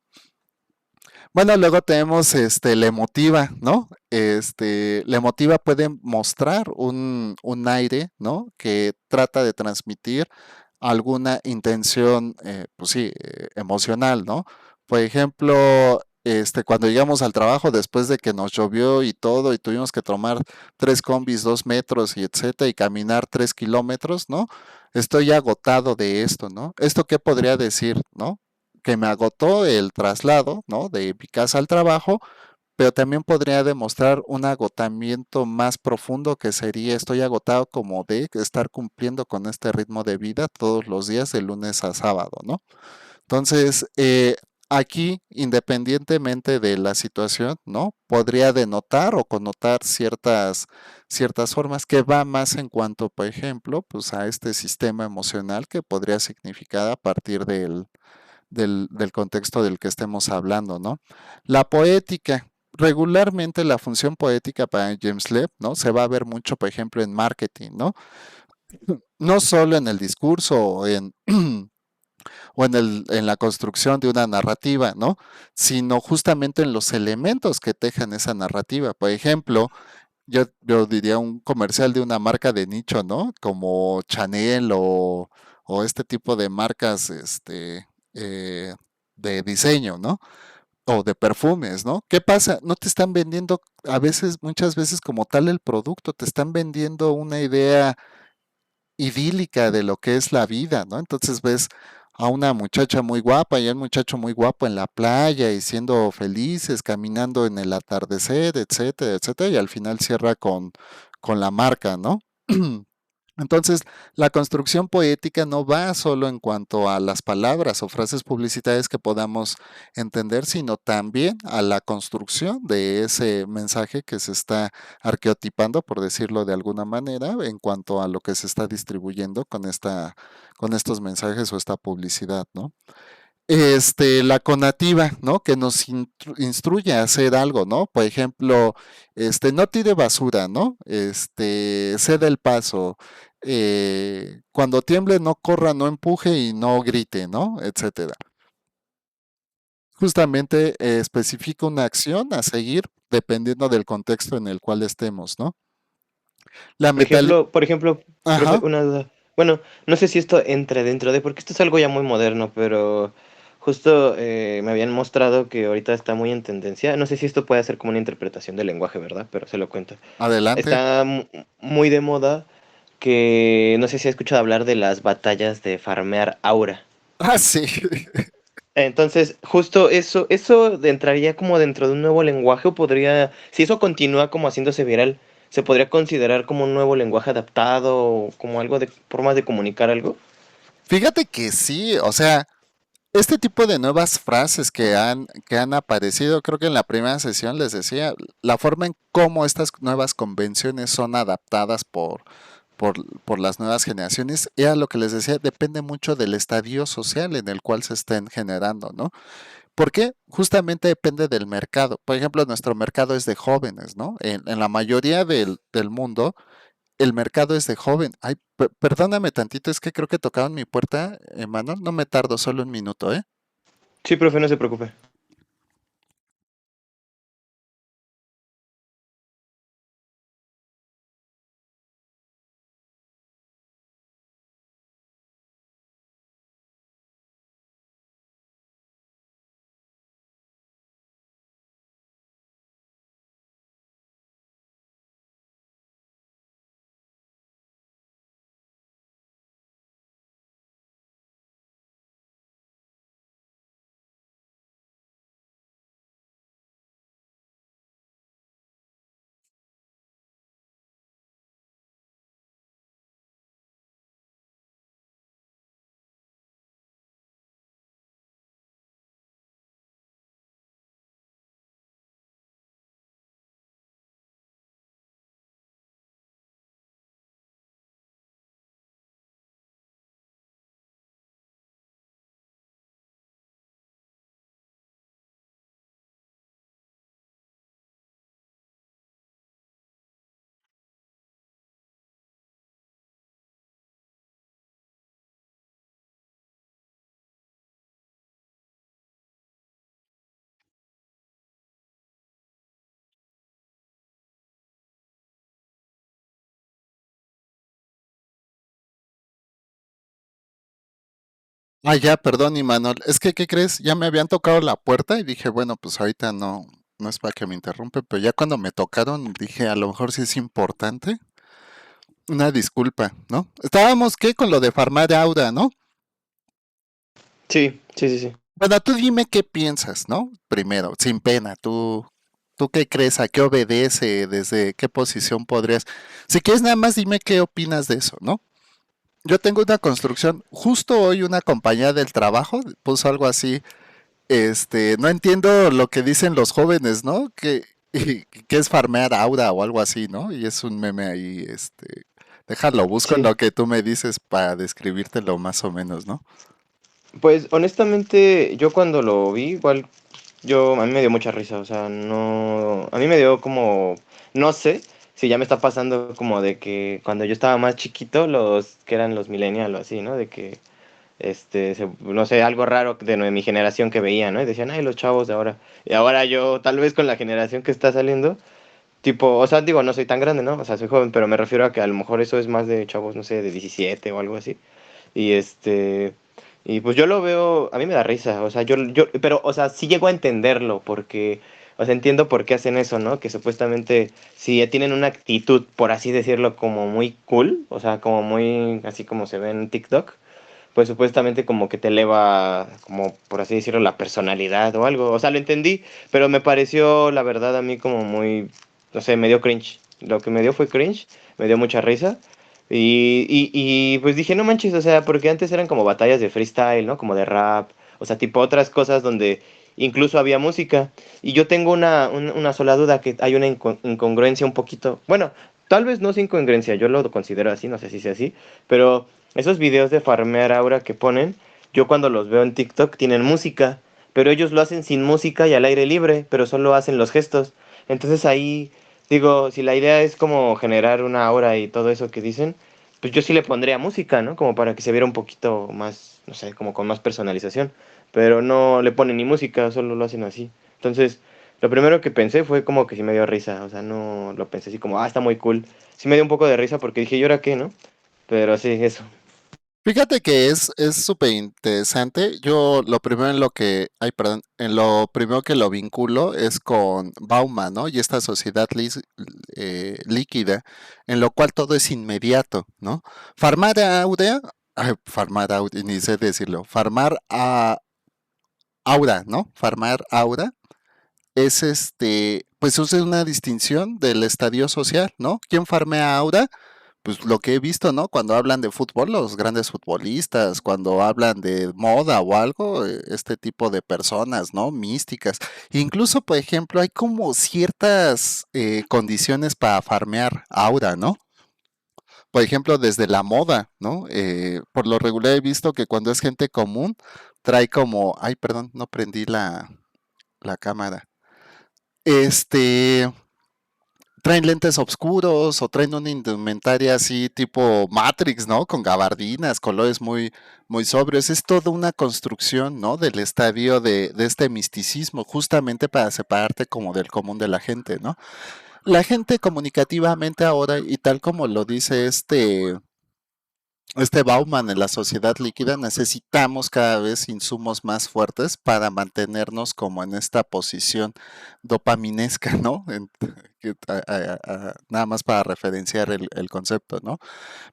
Bueno, luego tenemos la emotiva, ¿no? La emotiva puede mostrar un aire, ¿no? Que trata de transmitir alguna intención, pues sí, emocional, ¿no? Por ejemplo, cuando llegamos al trabajo después de que nos llovió y todo, y tuvimos que tomar 3 combis, 2 metros y etcétera, y caminar 3 kilómetros, ¿no? Estoy agotado de esto, ¿no? ¿Esto qué podría decir, ¿no? Que me agotó el traslado, ¿no? De mi casa al trabajo, pero también podría demostrar un agotamiento más profundo que sería estoy agotado como de estar cumpliendo con este ritmo de vida todos los días de lunes a sábado, ¿no? Entonces, aquí, independientemente de la situación, ¿no? Podría denotar o connotar ciertas formas que va más en cuanto, por ejemplo, pues a este sistema emocional que podría significar a partir del contexto del que estemos hablando, ¿no? La poética. Regularmente la función poética para James Loeb, ¿no? Se va a ver mucho, por ejemplo, en marketing, ¿no? No solo en el discurso o en la construcción de una narrativa, ¿no? Sino justamente en los elementos que tejan esa narrativa. Por ejemplo, yo diría un comercial de una marca de nicho, ¿no? Como Chanel o este tipo de marcas, eh, de diseño, ¿no? O de perfumes, ¿no? ¿Qué pasa? No te están vendiendo a veces, muchas veces como tal el producto, te están vendiendo una idea idílica de lo que es la vida, ¿no? Entonces ves a una muchacha muy guapa y a un muchacho muy guapo en la playa y siendo felices, caminando en el atardecer, etcétera, etcétera, y al final cierra con la marca, ¿no? Entonces, la construcción poética no va solo en cuanto a las palabras o frases publicitarias que podamos entender, sino también a la construcción de ese mensaje que se está arqueotipando, por decirlo de alguna manera, en cuanto a lo que se está distribuyendo con estos mensajes o esta publicidad, ¿no? La conativa, ¿no? Que nos instruye a hacer algo, ¿no? Por ejemplo, no tire basura, ¿no? Ceda el paso. Cuando tiemble, no corra, no empuje y no grite, ¿no? Etcétera. Justamente especifica una acción a seguir dependiendo del contexto en el cual estemos, ¿no? La metal... Por ejemplo, profe, Ajá, una duda. Bueno, no sé si esto entre dentro de, porque esto es algo ya muy moderno, pero justo me habían mostrado que ahorita está muy en tendencia. No sé si esto puede ser como una interpretación del lenguaje, ¿verdad? Pero se lo cuento. adelante. Está muy de moda que no sé si ha escuchado hablar de las batallas de farmear aura. Ah, sí. Entonces, justo eso entraría como dentro de un nuevo lenguaje o podría, si eso continúa como haciéndose viral, se podría considerar como un nuevo lenguaje adaptado o como algo de formas de comunicar algo. Fíjate que sí, o sea, este tipo de nuevas frases que han aparecido, creo que en la primera sesión les decía, la forma en cómo estas nuevas convenciones son adaptadas por las nuevas generaciones, era lo que les decía, depende mucho del estadio social en el cual se estén generando, ¿no? Porque justamente depende del mercado. Por ejemplo, nuestro mercado es de jóvenes, ¿no? En la mayoría del mundo, el mercado es de joven. Ay, perdóname tantito, es que creo que tocaron mi puerta, Manuel. No me tardo, solo un minuto, ¿eh? Sí, profe, no se preocupe. Ah, ya, perdón, Imanol. Es que, ¿qué crees? Ya me habían tocado la puerta y dije, bueno, pues ahorita no, no es para que me interrumpe, pero ya cuando me tocaron dije, a lo mejor sí es importante. Una disculpa, ¿no? Estábamos, ¿qué? Con lo de farmar Aura, ¿no? Sí, sí, sí, sí. Bueno, tú dime qué piensas, ¿no? Primero, sin pena, ¿tú qué crees? ¿A qué obedece? ¿Desde qué posición podrías? Si quieres, nada más dime qué opinas de eso, ¿no? Yo tengo una construcción, justo hoy una compañía del trabajo puso algo así, no entiendo lo que dicen los jóvenes, ¿no? Que es farmear aura o algo así, ¿no? Y es un meme ahí, déjalo, busco en Sí. lo que tú me dices para describírtelo más o menos, ¿no? Pues honestamente, yo cuando lo vi, igual, a mí me dio mucha risa, o sea, no, a mí me dio como, no sé si ya me está pasando como de que cuando yo estaba más chiquito, los que eran los millennials o así, ¿no? De que, no sé, algo raro de mi generación que veía, ¿no? Y decían, ay, los chavos de ahora. Y ahora yo, tal vez con la generación que está saliendo, tipo, o sea, digo, no soy tan grande, ¿no? O sea, soy joven, pero me refiero a que a lo mejor eso es más de chavos, no sé, de 17 o algo así. Y y pues yo lo veo, a mí me da risa, o sea, pero, o sea, sí llego a entenderlo, porque, o sea, entiendo por qué hacen eso, ¿no? Que supuestamente, si tienen una actitud, por así decirlo, como muy cool, o sea, como muy, así como se ve en TikTok, pues supuestamente como que te eleva, como por así decirlo, la personalidad o algo, o sea, lo entendí, pero me pareció, la verdad, a mí como muy, no sé, me dio cringe, lo que me dio fue cringe, me dio mucha risa, pues dije, no manches, o sea, porque antes eran como batallas de freestyle, ¿no? Como de rap, o sea, tipo otras cosas donde incluso había música. Y yo tengo una sola duda, que hay una incongruencia un poquito, bueno, tal vez no es incongruencia, yo lo considero así, no sé si sea así, pero esos videos de farmear aura que ponen, yo cuando los veo en TikTok tienen música, pero ellos lo hacen sin música y al aire libre, pero solo hacen los gestos. Entonces ahí digo, si la idea es como generar una aura y todo eso que dicen, pues yo sí le pondría música, ¿no? Como para que se viera un poquito más, no sé, como con más personalización. Pero no le ponen ni música, solo lo hacen así. Entonces, lo primero que pensé fue como que sí me dio risa. O sea, no lo pensé así como, está muy cool. Sí me dio un poco de risa porque dije, ¿y ahora qué, no? Pero sí, eso. Fíjate que es súper interesante. Yo lo primero en lo que, ay, perdón, en lo primero que lo vinculo es con Bauman, ¿no? Y esta sociedad líquida, en lo cual todo es inmediato, ¿no? Farmar aura, farmar aura, ni sé decirlo, farmar aura, ¿no? Farmar aura es pues usa una distinción del estadio social, ¿no? ¿Quién farmea aura? Pues lo que he visto, ¿no? Cuando hablan de fútbol, los grandes futbolistas, cuando hablan de moda o algo, este tipo de personas, ¿no? Místicas. Incluso, por ejemplo, hay como ciertas condiciones para farmear aura, ¿no? Por ejemplo, desde la moda, ¿no? Por lo regular he visto que cuando es gente común, trae como, ay, perdón, no prendí la cámara. Este, traen lentes oscuros o traen una indumentaria así tipo Matrix, ¿no? Con gabardinas, colores muy sobrios. Es toda una construcción, ¿no? Del estadio de este misticismo, justamente para separarte como del común de la gente, ¿no? La gente comunicativamente ahora, y tal como lo dice Bauman en la sociedad líquida, necesitamos cada vez insumos más fuertes para mantenernos como en esta posición dopaminesca, ¿no? Nada más para referenciar el concepto, ¿no?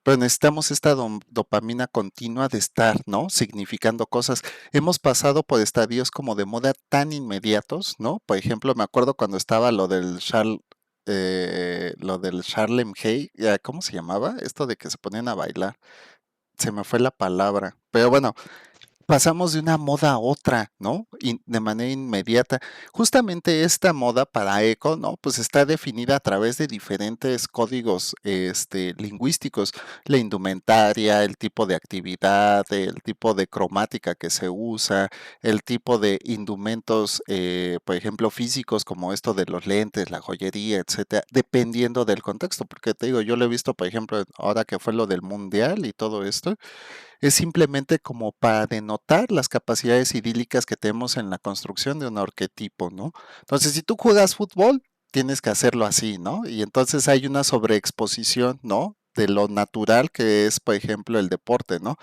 Pero necesitamos esta dopamina continua de estar, ¿no? Significando cosas. Hemos pasado por estadios como de moda tan inmediatos, ¿no? Por ejemplo, me acuerdo cuando estaba lo del Charlem Hay, ¿cómo se llamaba? Esto de que se ponían a bailar, se me fue la palabra, pero bueno, pasamos de una moda a otra, ¿no? De manera inmediata. Justamente esta moda para eco, ¿no? Pues está definida a través de diferentes códigos, lingüísticos, la indumentaria, el tipo de actividad, el tipo de cromática que se usa, el tipo de indumentos, por ejemplo, físicos como esto de los lentes, la joyería, etcétera, dependiendo del contexto, porque te digo, yo lo he visto, por ejemplo, ahora que fue lo del mundial y todo esto, es simplemente como para denotar las capacidades idílicas que tenemos en la construcción de un arquetipo, ¿no? Entonces, si tú juegas fútbol, tienes que hacerlo así, ¿no? Y entonces hay una sobreexposición, ¿no? De lo natural que es, por ejemplo, el deporte, ¿no?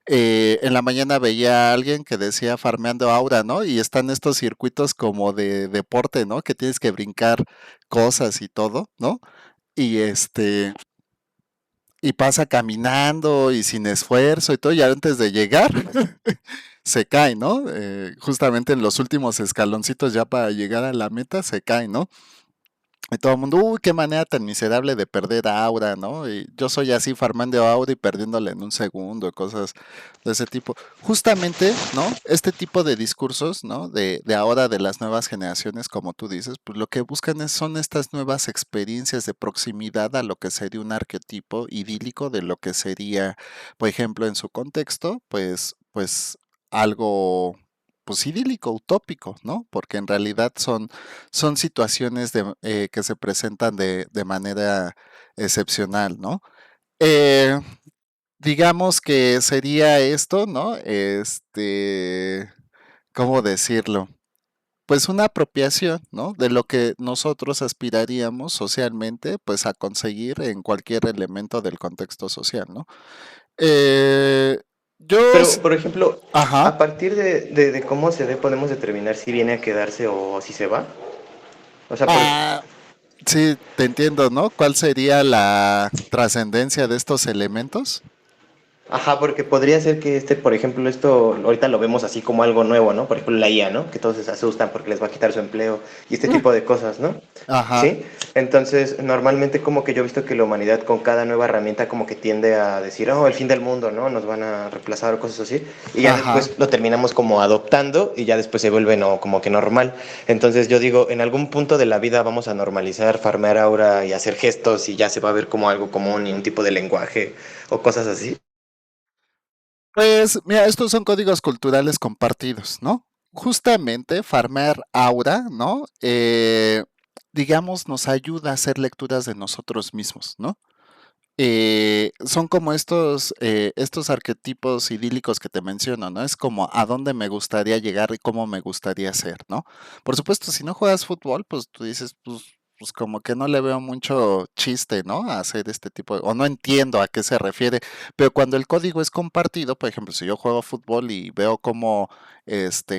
En la mañana veía a alguien que decía farmeando aura, ¿no? Y están estos circuitos como de deporte, ¿no? Que tienes que brincar cosas y todo, ¿no? Y y pasa caminando y sin esfuerzo y todo, y antes de llegar se cae, ¿no? Justamente en los últimos escaloncitos ya para llegar a la meta se cae, ¿no? Y todo el mundo, uy, qué manera tan miserable de perder a Aura, ¿no? Y yo soy así farmando a Aura y perdiéndole en un segundo, cosas de ese tipo. Justamente, ¿no? Este tipo de discursos, ¿no? De ahora de las nuevas generaciones, como tú dices, pues lo que buscan son estas nuevas experiencias de proximidad a lo que sería un arquetipo idílico de lo que sería, por ejemplo, en su contexto, pues algo, pues idílico, utópico, ¿no? Porque en realidad son situaciones que se presentan de manera excepcional, ¿no? Eh, digamos que sería esto, ¿no? ¿Cómo decirlo? Pues una apropiación, ¿no? De lo que nosotros aspiraríamos socialmente, pues a conseguir en cualquier elemento del contexto social, ¿no? Eh, yo, Pero, s- por ejemplo, ajá, a partir de cómo se ve, podemos determinar si viene a quedarse o si se va. O sea, por, ah, sí, te entiendo, ¿no? ¿Cuál sería la trascendencia de estos elementos? ajá, porque podría ser que por ejemplo, esto ahorita lo vemos así como algo nuevo, ¿no? Por ejemplo, la IA, ¿no? Que todos se asustan porque les va a quitar su empleo y este tipo de cosas, ¿no? Ajá, ¿Sí? Entonces, normalmente como que yo he visto que la humanidad con cada nueva herramienta como que tiende a decir, oh, el fin del mundo, ¿no? Nos van a reemplazar o cosas así. Y ya ajá. después lo terminamos como adoptando y ya después se vuelve no, como que normal. Entonces yo digo, en algún punto de la vida vamos a normalizar, farmear aura y hacer gestos y ya se va a ver como algo común y un tipo de lenguaje o cosas así. Pues mira, estos son códigos culturales compartidos, ¿no? Justamente farmear aura, ¿no? Digamos, nos ayuda a hacer lecturas de nosotros mismos, ¿no? Son como estos arquetipos idílicos que te menciono, ¿no? Es como a dónde me gustaría llegar y cómo me gustaría ser, ¿no? Por supuesto, si no juegas fútbol, pues tú dices, pues como que no le veo mucho chiste, ¿no? A hacer este tipo o no entiendo a qué se refiere, pero cuando el código es compartido, por ejemplo, si yo juego fútbol y veo cómo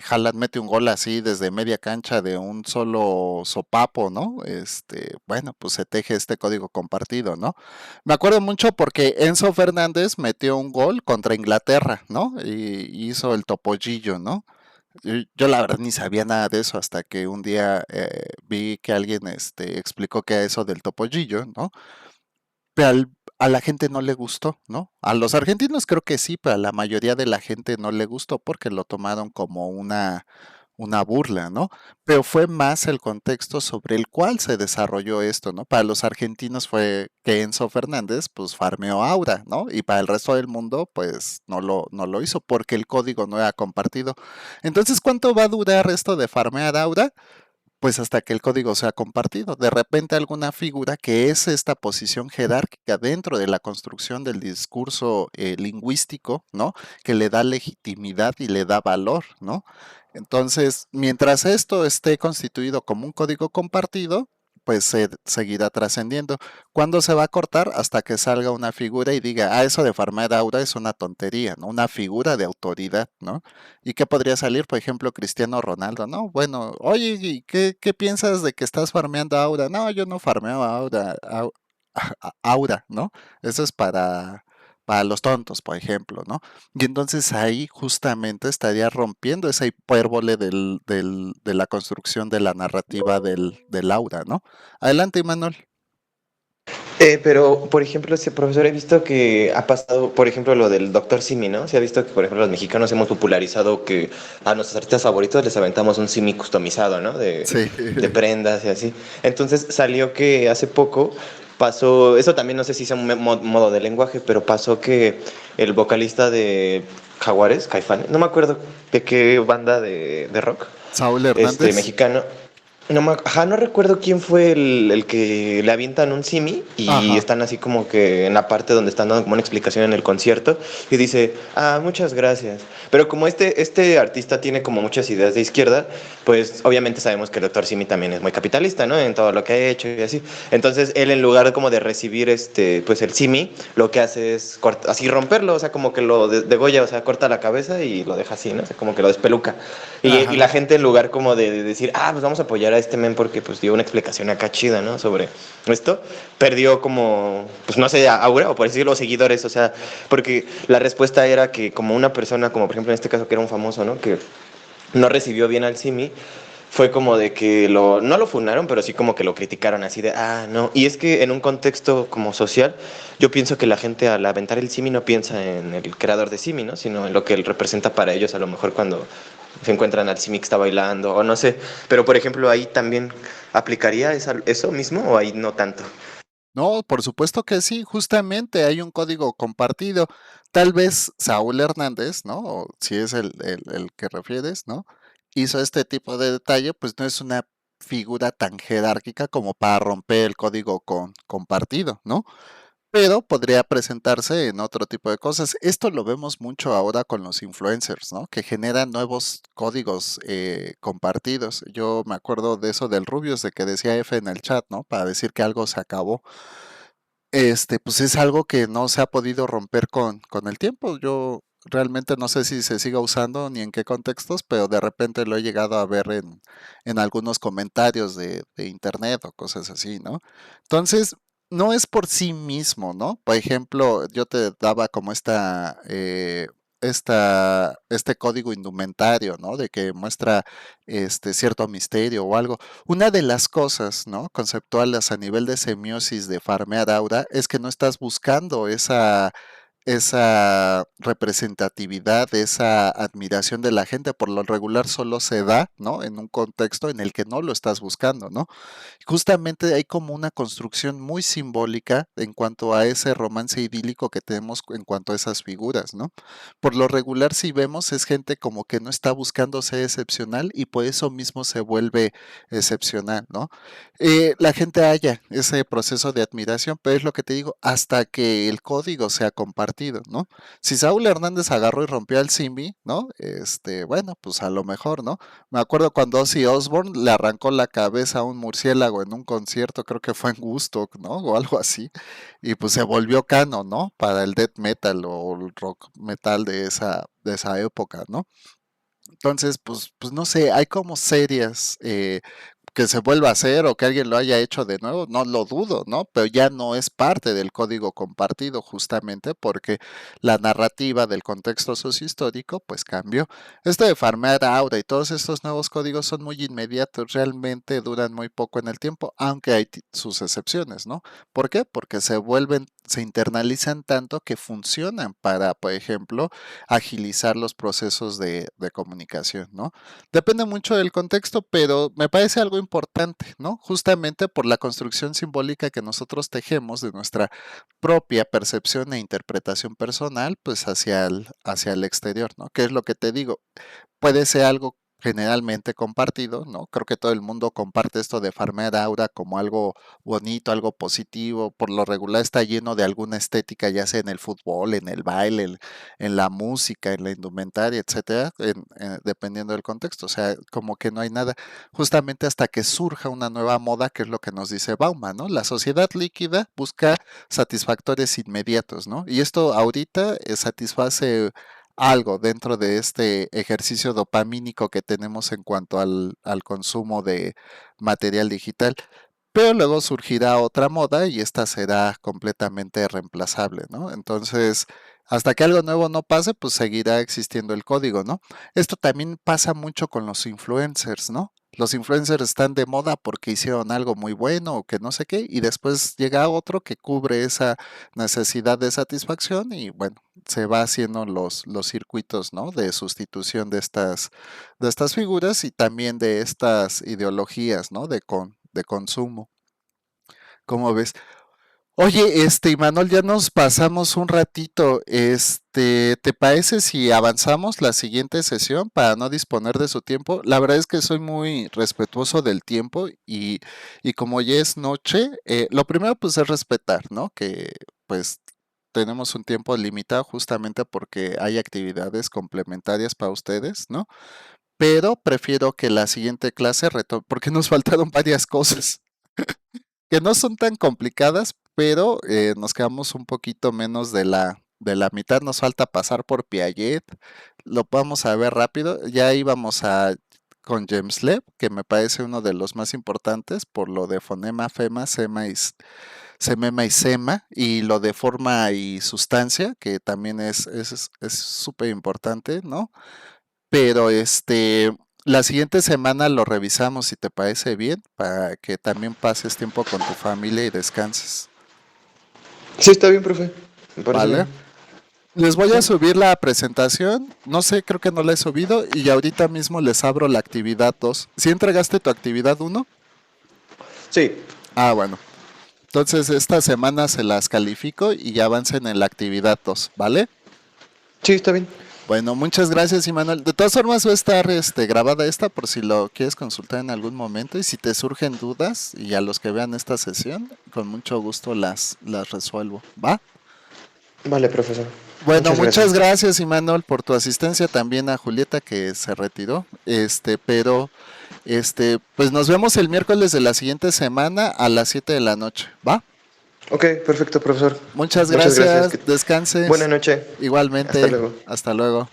Haaland mete un gol así desde media cancha de un solo sopapo, ¿no? Bueno, pues se teje este código compartido, ¿no? Me acuerdo mucho porque Enzo Fernández metió un gol contra Inglaterra, ¿no? Y hizo el topollillo, ¿no? Yo la verdad ni sabía nada de eso hasta que un día vi que alguien explicó que era eso del topollillo, ¿no? Pero a la gente no le gustó, ¿no? A los argentinos creo que sí, pero a la mayoría de la gente no le gustó porque lo tomaron como una burla, ¿no? Pero fue más el contexto sobre el cual se desarrolló esto, ¿no? Para los argentinos fue que Enzo Fernández, pues, farmeó Aura, ¿no? Y para el resto del mundo, pues, no lo hizo porque el código no era compartido. Entonces, ¿cuánto va a durar esto de farmear Aura? Pues hasta que el código sea compartido. De repente alguna figura que es esta posición jerárquica dentro de la construcción del discurso lingüístico, ¿no? Que le da legitimidad y le da valor, ¿no? Entonces, mientras esto esté constituido como un código compartido, pues se seguirá trascendiendo. ¿Cuándo se va a cortar? Hasta que salga una figura y diga, ah, eso de farmar aura es una tontería, ¿no? Una figura de autoridad, ¿no? ¿Y qué podría salir? Por ejemplo, Cristiano Ronaldo, ¿no? Bueno, oye, ¿y qué piensas de que estás farmeando aura? No, yo no farmeo aura, aura, ¿no? Eso es para los tontos, por ejemplo, ¿no? Y entonces ahí justamente estaría rompiendo esa hipérbole de la construcción de la narrativa del aura, ¿no? Adelante, Manuel. Pero, por ejemplo, ese profesor, he visto que ha pasado, por ejemplo, lo del doctor Simi, ¿no? Se ha visto que, por ejemplo, los mexicanos hemos popularizado que a nuestros artistas favoritos les aventamos un Simi customizado, ¿no? Sí. De prendas y así. Entonces salió que hace poco pasó, eso también no sé si es un modo de lenguaje, pero pasó que el vocalista de Jaguares, Caifanes, no me acuerdo de qué banda de rock, Saúl Hernández. mexicano, No recuerdo quién fue el que le avientan un simi y Ajá, están así como que en la parte donde están dando como una explicación en el concierto y dice, muchas gracias. Pero como este artista tiene como muchas ideas de izquierda, pues obviamente sabemos que el doctor Simi también es muy capitalista, ¿no? En todo lo que ha hecho y así. Entonces él en lugar como de recibir pues el simi, lo que hace es así romperlo, o sea, como que lo degolla, o sea, corta la cabeza y lo deja así, ¿no? O sea, como que lo despeluca. Y ajá. la gente en lugar como de decir, pues vamos a apoyar a este men porque pues dio una explicación acá chida, ¿no? Sobre esto, perdió como, pues no sé, aura o por decirlo, seguidores, o sea, porque la respuesta era que como una persona, como por ejemplo en este caso que era un famoso, ¿no? Que no recibió bien al Simi, fue como de que no lo funaron, pero sí como que lo criticaron así de, no. Y es que en un contexto como social, yo pienso que la gente al aventar el Simi no piensa en el creador de Simi, ¿no? Sino en lo que él representa para ellos, a lo mejor cuando se encuentran al Simi que está bailando, o no sé. Pero por ejemplo, ahí también aplicaría eso mismo o ahí no tanto. No, por supuesto que sí, justamente hay un código compartido. Tal vez Saúl Hernández, ¿no? O si es el que refieres, ¿no? Hizo este tipo de detalle, pues no es una figura tan jerárquica como para romper el código compartido, ¿no? Pero podría presentarse en otro tipo de cosas. Esto lo vemos mucho ahora con los influencers, ¿no? Que generan nuevos códigos compartidos. Yo me acuerdo de eso del Rubius, de que decía F en el chat, ¿no? Para decir que algo se acabó. Pues es algo que no se ha podido romper con el tiempo. Yo realmente no sé si se siga usando ni en qué contextos, pero de repente lo he llegado a ver en algunos comentarios de internet o cosas así, ¿no? Entonces, no es por sí mismo, ¿no? Por ejemplo, yo te daba como este código indumentario, ¿no? De que muestra cierto misterio o algo. Una de las cosas, ¿no? Conceptuales a nivel de semiosis de farmear aura es que no estás buscando esa representatividad, esa admiración de la gente, por lo regular solo se da, ¿no? En un contexto en el que no lo estás buscando, ¿no? Justamente hay como una construcción muy simbólica en cuanto a ese romance idílico que tenemos en cuanto a esas figuras, ¿no? Por lo regular, si vemos, es gente como que no está buscando ser excepcional y por eso mismo se vuelve excepcional, ¿no? La gente haya ese proceso de admiración, pero es lo que te digo, hasta que el código sea compartido, ¿no? Si Saúl Hernández agarró y rompió al Simi, ¿no? Bueno, pues a lo mejor, ¿no? Me acuerdo cuando Ozzy Osbourne le arrancó la cabeza a un murciélago en un concierto, creo que fue en Woodstock, ¿no? O algo así. Y pues se volvió canon, ¿no? Para el death metal o el rock metal de esa época, ¿no? Entonces, pues no sé, hay como series que se vuelva a hacer o que alguien lo haya hecho de nuevo, no lo dudo, ¿no? Pero ya no es parte del código compartido justamente porque la narrativa del contexto sociohistórico pues cambió. Esto de farmear aura y todos estos nuevos códigos son muy inmediatos, realmente duran muy poco en el tiempo, aunque hay sus excepciones, ¿no? ¿Por qué? Porque se internalizan tanto que funcionan para, por ejemplo, agilizar los procesos de comunicación, ¿no? Depende mucho del contexto, pero me parece algo importante, ¿no? Justamente por la construcción simbólica que nosotros tejemos de nuestra propia percepción e interpretación personal, pues hacia el exterior, ¿no? ¿Qué es lo que te digo? Puede ser algo generalmente compartido, ¿no? Creo que todo el mundo comparte esto de farmear aura como algo bonito, algo positivo. Por lo regular está lleno de alguna estética, ya sea en el fútbol, en el baile, en la música, en la indumentaria, etcétera, dependiendo del contexto. O sea, como que no hay nada, justamente hasta que surja una nueva moda, que es lo que nos dice Bauman, ¿no? La sociedad líquida busca satisfactores inmediatos, ¿no? Y esto ahorita satisface algo dentro de este ejercicio dopamínico que tenemos en cuanto al consumo de material digital. Pero luego surgirá otra moda y esta será completamente reemplazable, ¿no? Entonces, hasta que algo nuevo no pase, pues seguirá existiendo el código, ¿no? Esto también pasa mucho con los influencers, ¿no? Los influencers están de moda porque hicieron algo muy bueno o que no sé qué, y después llega otro que cubre esa necesidad de satisfacción y bueno, se va haciendo los circuitos, ¿no? De sustitución de estas figuras y también de estas ideologías, ¿no? De consumo. ¿Cómo ves? Oye, Imanol, ya nos pasamos un ratito. ¿Te parece si avanzamos la siguiente sesión para no disponer de su tiempo? La verdad es que soy muy respetuoso del tiempo y como ya es noche, lo primero pues es respetar, ¿no? Que pues tenemos un tiempo limitado justamente porque hay actividades complementarias para ustedes, ¿no? Pero prefiero que la siguiente clase porque nos faltaron varias cosas que no son tan complicadas, pero nos quedamos un poquito menos de la mitad. Nos falta pasar por Piaget. Lo vamos a ver rápido. Ya íbamos a con James Leb, que me parece uno de los más importantes por lo de fonema, fema, semema y sema, y lo de forma y sustancia, que también es súper importante, ¿no? Pero la siguiente semana lo revisamos si te parece bien, para que también pases tiempo con tu familia y descanses, Sí, está bien, profe. Me parece ¿vale? bien. Les voy a Sí. subir la presentación, no sé, creo que no la he subido y ahorita mismo les abro la actividad 2. ¿Sí entregaste tu actividad uno? Sí. Ah, bueno. Entonces esta semana se las califico y ya avancen en la actividad 2, ¿vale? Sí, está bien. Bueno, muchas gracias, Imanuel. De todas formas va a estar grabada esta por si lo quieres consultar en algún momento y si te surgen dudas y a los que vean esta sesión, con mucho gusto las resuelvo. ¿Va? Vale, profesor. Bueno, Muchas muchas gracias. gracias, Imanuel, por tu asistencia, también a Julieta que se retiró. Pero pues nos vemos el miércoles de la siguiente semana a las 7 de la noche. ¿Va? Ok, perfecto, profesor. Muchas Muchas gracias. gracias, Buena descanses. noche. Hasta Igualmente, luego. hasta luego.